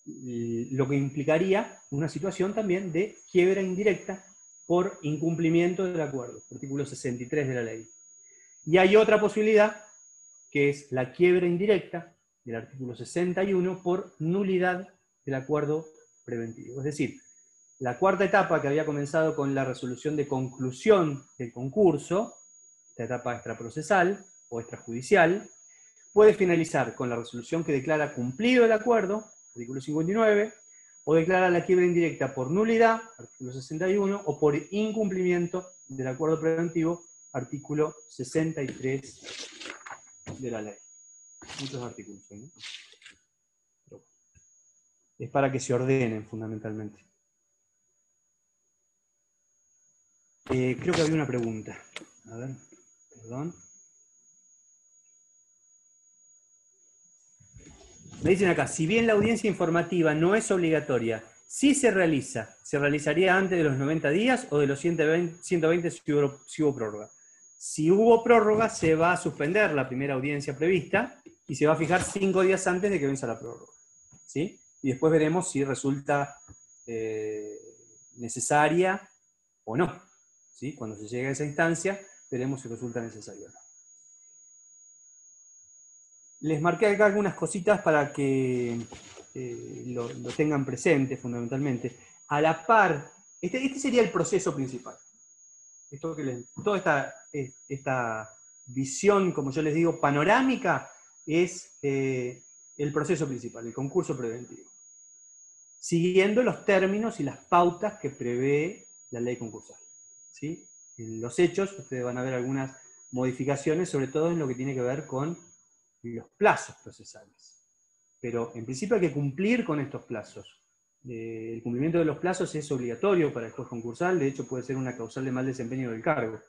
Lo que implicaría una situación también de quiebra indirecta por incumplimiento del acuerdo, artículo 63 de la ley. Y hay otra posibilidad, que es la quiebra indirecta del artículo 61 por nulidad del acuerdo preventivo. Es decir, la cuarta etapa, que había comenzado con la resolución de conclusión del concurso, esta etapa extraprocesal o extrajudicial, puede finalizar con la resolución que declara cumplido el acuerdo, artículo 59, o declara la quiebra indirecta por nulidad, artículo 61, o por incumplimiento del acuerdo preventivo, artículo 63 de la ley. Muchos artículos, ¿no? Pero es para que se ordenen fundamentalmente. Creo que había una pregunta. A ver, perdón. Me dicen acá, si bien la audiencia informativa no es obligatoria, sí se realizaría antes de los 90 días o de los 120 si hubo prórroga. Si hubo prórroga, se va a suspender la primera audiencia prevista y se va a fijar 5 días antes de que venza la prórroga, ¿sí? Y después veremos si resulta necesaria o no, ¿sí? Cuando se llegue a esa instancia, veremos si resulta necesario o no. Les marqué acá algunas cositas para que lo tengan presente fundamentalmente. A la par, este sería el proceso principal. Toda esta visión, como yo les digo, panorámica, es el proceso principal, el concurso preventivo. Siguiendo los términos y las pautas que prevé la ley concursal, ¿sí? En los hechos, ustedes van a ver algunas modificaciones, sobre todo en lo que tiene que ver con los plazos procesales. Pero en principio hay que cumplir con estos plazos. El cumplimiento de los plazos es obligatorio para el juez concursal, de hecho puede ser una causal de mal desempeño del cargo,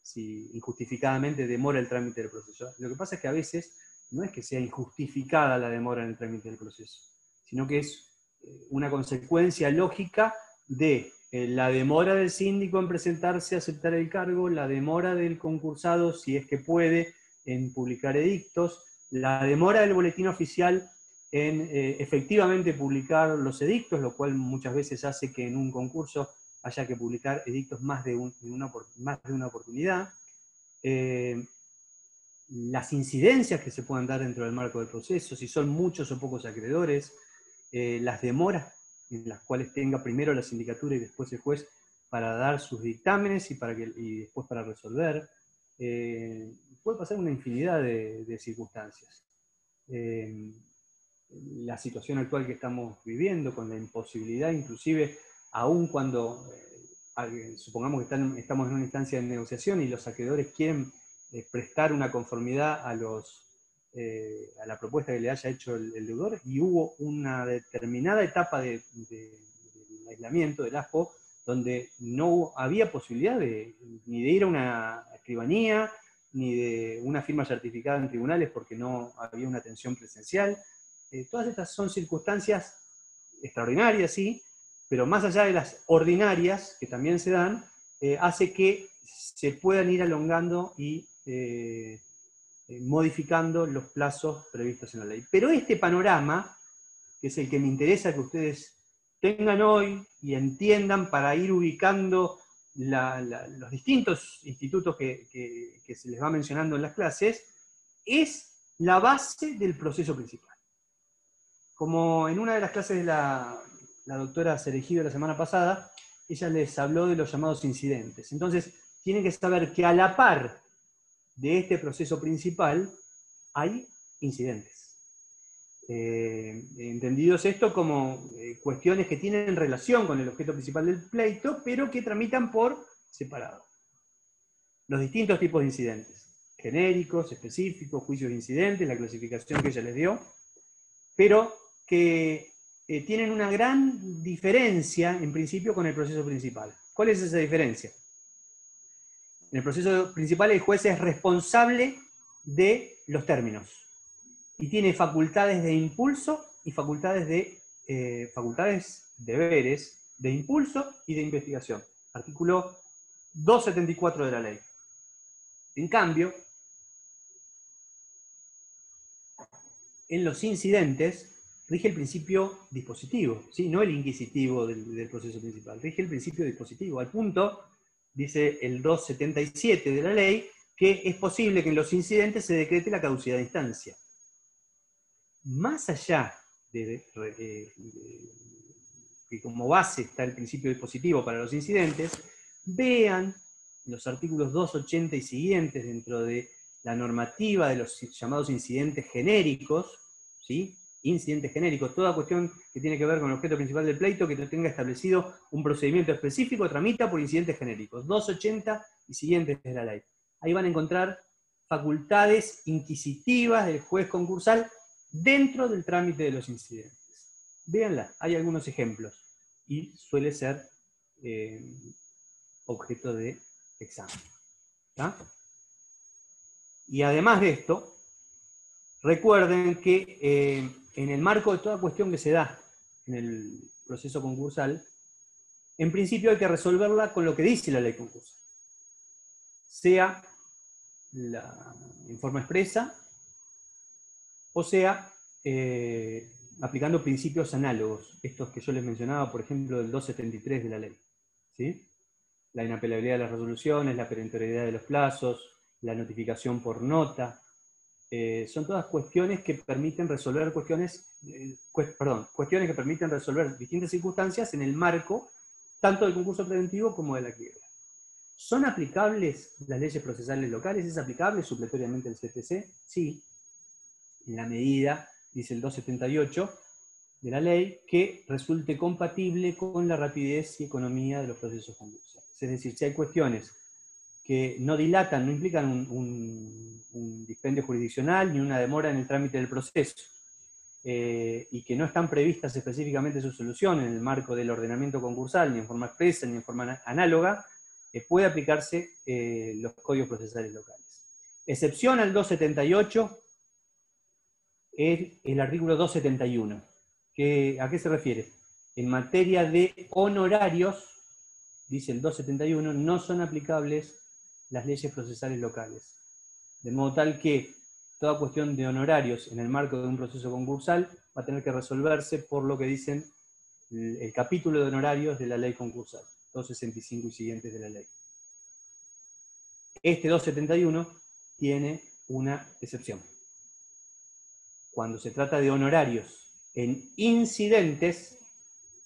si injustificadamente demora el trámite del proceso. Lo que pasa es que a veces no es que sea injustificada la demora en el trámite del proceso, sino que es una consecuencia lógica de la demora del síndico en presentarse a aceptar el cargo, la demora del concursado, si es que puede, en publicar edictos, la demora del boletín oficial en efectivamente publicar los edictos, lo cual muchas veces hace que en un concurso haya que publicar edictos más de una oportunidad, las incidencias que se puedan dar dentro del marco del proceso, si son muchos o pocos acreedores, las demoras en las cuales tenga primero la sindicatura y después el juez para dar sus dictámenes y después para resolver. Puede pasar una infinidad de circunstancias. La situación actual que estamos viviendo, con la imposibilidad, inclusive, aun cuando supongamos que estamos en una instancia de negociación y los acreedores quieren prestar una conformidad a la propuesta que le haya hecho el deudor, y hubo una determinada etapa del aislamiento del ASPO, donde no había posibilidad ni de ir a una escribanía, ni de una firma certificada en tribunales porque no había una atención presencial. Todas estas son circunstancias extraordinarias, sí, pero más allá de las ordinarias, que también se dan, hace que se puedan ir elongando y modificando los plazos previstos en la ley. Pero este panorama, que es el que me interesa que ustedes tengan hoy y entiendan para ir ubicando los distintos institutos que se les va mencionando en las clases, es la base del proceso principal. Como en una de las clases de la doctora Cerejido la semana pasada, ella les habló de los llamados incidentes. Entonces, tienen que saber que a la par de este proceso principal hay incidentes. Entendidos esto como cuestiones que tienen relación con el objeto principal del pleito, pero que tramitan por separado. Los distintos tipos de incidentes, genéricos, específicos, juicios de incidentes, la clasificación que ella les dio, pero que tienen una gran diferencia, en principio, con el proceso principal. ¿Cuál es esa diferencia? En el proceso principal el juez es responsable de los términos y tiene facultades de impulso y deberes de impulso y de investigación. Artículo 274 de la ley. En cambio, en los incidentes rige el principio dispositivo, ¿sí? No el inquisitivo del proceso principal, rige el principio dispositivo, al punto, dice el 277 de la ley, que es posible que en los incidentes se decrete la caducidad de instancia. Más allá de que como base está el principio dispositivo para los incidentes, vean los artículos 280 y siguientes dentro de la normativa de los llamados incidentes genéricos, ¿sí? Incidentes genéricos, toda cuestión que tiene que ver con el objeto principal del pleito que tenga establecido un procedimiento específico tramita por incidentes genéricos, 280 y siguientes de la ley. Ahí van a encontrar facultades inquisitivas del juez concursal dentro del trámite de los incidentes. Véanla, hay algunos ejemplos y suele ser objeto de examen. ¿Tá? Y además de esto, recuerden que en el marco de toda cuestión que se da en el proceso concursal, en principio hay que resolverla con lo que dice la ley concursal. Sea en forma expresa, o sea, aplicando principios análogos, estos que yo les mencionaba, por ejemplo, del 273 de la ley. ¿Sí? La inapelabilidad de las resoluciones, la perentoriedad de los plazos, la notificación por nota, son todas cuestiones que permiten resolver cuestiones que permiten resolver distintas circunstancias en el marco tanto del concurso preventivo como de la quiebra. ¿Son aplicables las leyes procesales locales? ¿Es aplicable supletoriamente el CTC? Sí, en la medida, dice el 278 de la ley, que resulte compatible con la rapidez y economía de los procesos concursales. Es decir, si hay cuestiones que no dilatan, no implican un dispendio jurisdiccional ni una demora en el trámite del proceso, y que no están previstas específicamente su solución en el marco del ordenamiento concursal, ni en forma expresa, ni en forma análoga, puede aplicarse los códigos procesales locales. Excepción al 278 es el artículo 271. ¿A qué se refiere? En materia de honorarios, dice el 271, no son aplicables las leyes procesales locales. De modo tal que toda cuestión de honorarios en el marco de un proceso concursal va a tener que resolverse por lo que dicen el capítulo de honorarios de la ley concursal, 265 y siguientes de la ley. Este 271 tiene una excepción. Cuando se trata de honorarios en incidentes,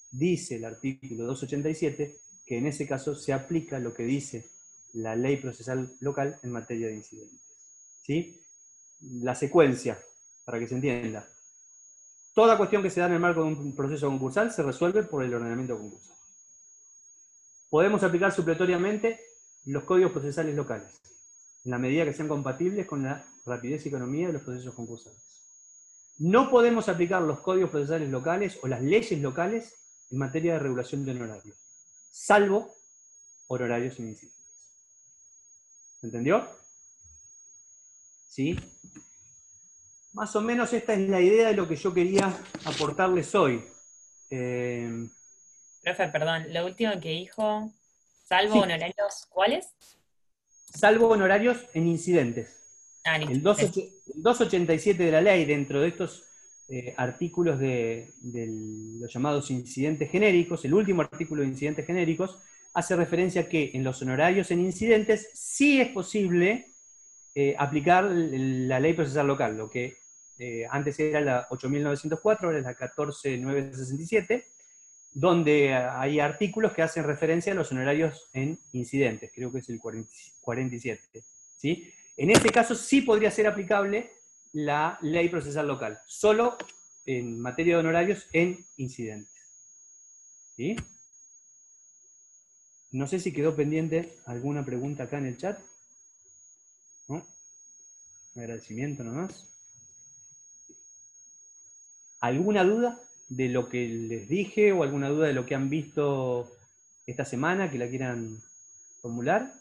dice el artículo 287 que en ese caso se aplica lo que dice la ley procesal local en materia de incidentes. ¿Sí? La secuencia, para que se entienda. Toda cuestión que se da en el marco de un proceso concursal se resuelve por el ordenamiento concursal. Podemos aplicar supletoriamente los códigos procesales locales, en la medida que sean compatibles con la rapidez y economía de los procesos concursales. No podemos aplicar los códigos procesales locales o las leyes locales en materia de regulación de honorarios, salvo honorarios en incidentes. ¿Entendió? ¿Sí? Más o menos esta es la idea de lo que yo quería aportarles hoy. Profe, perdón, lo último que dijo, salvo Sí, honorarios, ¿cuáles? salvo honorarios en incidentes. Ah, listo. El 287 de la ley, dentro de estos artículos de los llamados incidentes genéricos, el último artículo de incidentes genéricos, hace referencia a que en los honorarios en incidentes sí es posible aplicar la ley procesal local, lo que antes era la 8.904, ahora es la 14.967, donde hay artículos que hacen referencia a los honorarios en incidentes, creo que es el 47. ¿Sí? En este caso sí podría ser aplicable la ley procesal local, solo en materia de honorarios en incidentes. ¿Sí? No sé si quedó pendiente alguna pregunta acá en el chat. ¿No? Agradecimiento nomás. ¿Alguna duda de lo que les dije o alguna duda de lo que han visto esta semana que la quieran formular?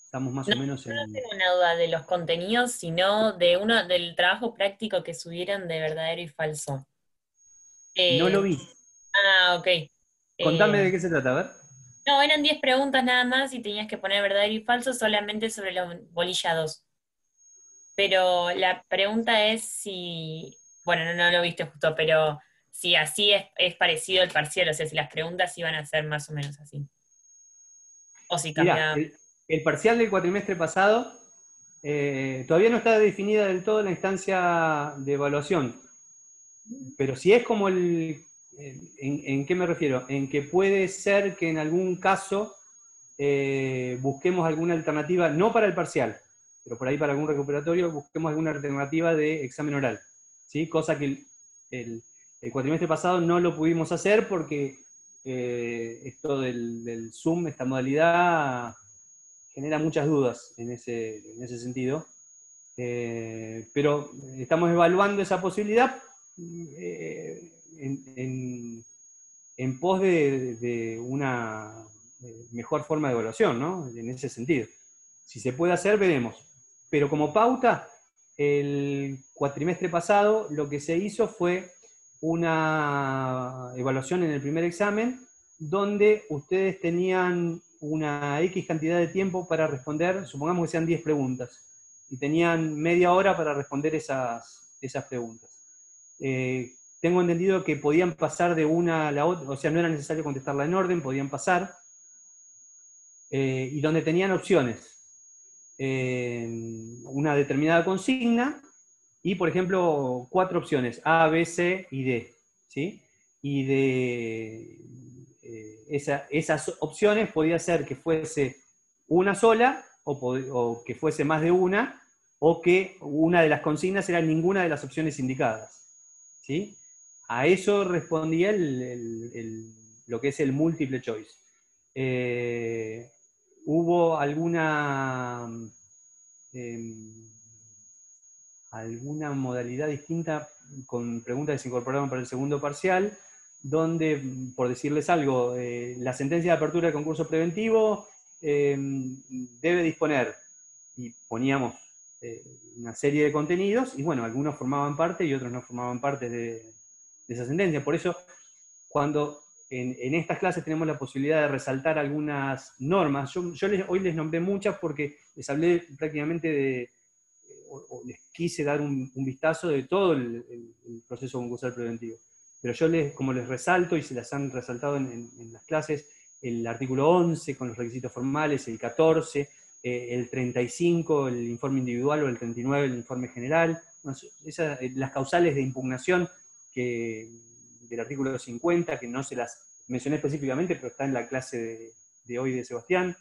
Estamos más o menos No en... tengo una duda de los contenidos, sino del trabajo práctico que subieron de verdadero y falso. No lo Eh, vi. ok. Contame de qué se trata, a ver. No, eran 10 preguntas nada más y tenías que poner verdadero y falso solamente sobre los bolilla 2. Pero la pregunta es si, bueno, no lo viste justo, pero si así es parecido el parcial, o sea, si las preguntas iban a ser más o menos así. O si Mirá, cambia. el parcial del cuatrimestre pasado todavía no está definida del todo la instancia de evaluación, pero si es como ¿en qué me refiero? En que puede ser que en algún caso busquemos alguna alternativa, no para el parcial, pero por ahí para algún recuperatorio, busquemos alguna alternativa de examen oral, ¿sí? Cosa que el cuatrimestre pasado no lo pudimos hacer porque esto del Zoom, esta modalidad, genera muchas dudas en ese sentido. Pero estamos evaluando esa posibilidad en pos de una mejor forma de evaluación, ¿no? En ese sentido. Si se puede hacer, veremos. Pero como pauta, el cuatrimestre pasado lo que se hizo fue una evaluación en el primer examen, donde ustedes tenían una X cantidad de tiempo para responder, supongamos que sean 10 preguntas, y tenían media hora para responder esas preguntas. Tengo entendido que podían pasar de una a la otra, o sea, no era necesario contestarla en orden, podían pasar, y donde tenían opciones. Una determinada consigna, y por ejemplo, 4 opciones, A, B, C y D. ¿Sí? Y de esas opciones podía ser que fuese una sola, o que fuese más de una, o que una de las consignas era ninguna de las opciones indicadas. ¿Sí? A eso respondía lo que es el multiple choice. Hubo alguna modalidad distinta con preguntas que se incorporaron para el segundo parcial, donde, por decirles algo, la sentencia de apertura del concurso preventivo debe disponer, y poníamos una serie de contenidos, y bueno, algunos formaban parte y otros no formaban parte de esa sentencia. Por eso, cuando en estas clases tenemos la posibilidad de resaltar algunas normas, yo hoy les nombré muchas porque les hablé prácticamente o les quise dar un vistazo de todo el proceso concursal preventivo. Pero yo como les resalto, y se las han resaltado en las clases, el artículo 11 con los requisitos formales, el 14, el 35, el informe individual, o el 39, el informe general, las causales de impugnación del artículo 50, que no se las mencioné específicamente, pero está en la clase de hoy de Sebastián.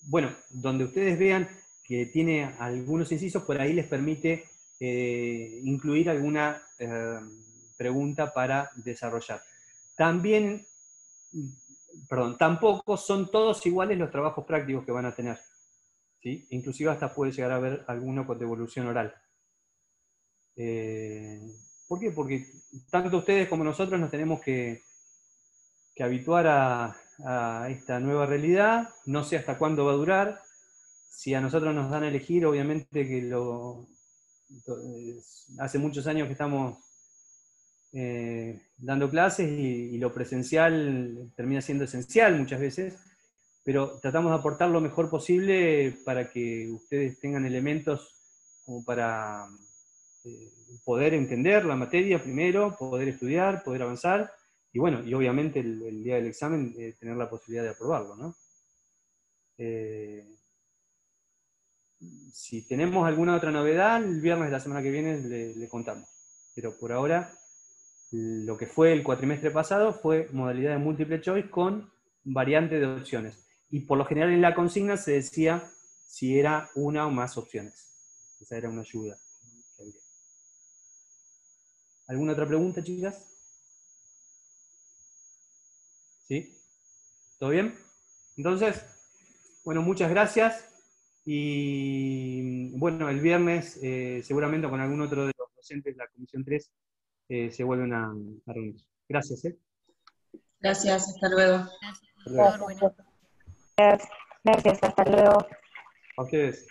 Bueno, donde ustedes vean que tiene algunos incisos, por ahí les permite incluir alguna pregunta para desarrollar. Tampoco son todos iguales los trabajos prácticos que van a tener, ¿sí? Inclusive hasta puede llegar a haber alguno con devolución oral. ¿Por qué? Porque tanto ustedes como nosotros nos tenemos que habituar a esta nueva realidad. No sé hasta cuándo va a durar. Si a nosotros nos dan a elegir, obviamente que lo Hace muchos años que estamos dando clases y lo presencial termina siendo esencial muchas veces, pero tratamos de aportar lo mejor posible para que ustedes tengan elementos como para poder entender la materia primero, poder estudiar, poder avanzar, y bueno, y obviamente el día del examen tener la posibilidad de aprobarlo, ¿no? Si tenemos alguna otra novedad, el viernes de la semana que viene le contamos. Pero por ahora, lo que fue el cuatrimestre pasado fue modalidad de múltiple choice con variante de opciones. Y por lo general en la consigna se decía si era una o más opciones. Esa era una ayuda. ¿Alguna otra pregunta, chicas? ¿Sí? ¿Todo bien? Entonces, bueno, muchas gracias. Y bueno, el viernes seguramente con algún otro de los docentes de la Comisión 3 se vuelven a reunir. Gracias. Gracias, hasta luego. Hasta luego. Bueno. Gracias, hasta luego. A ustedes.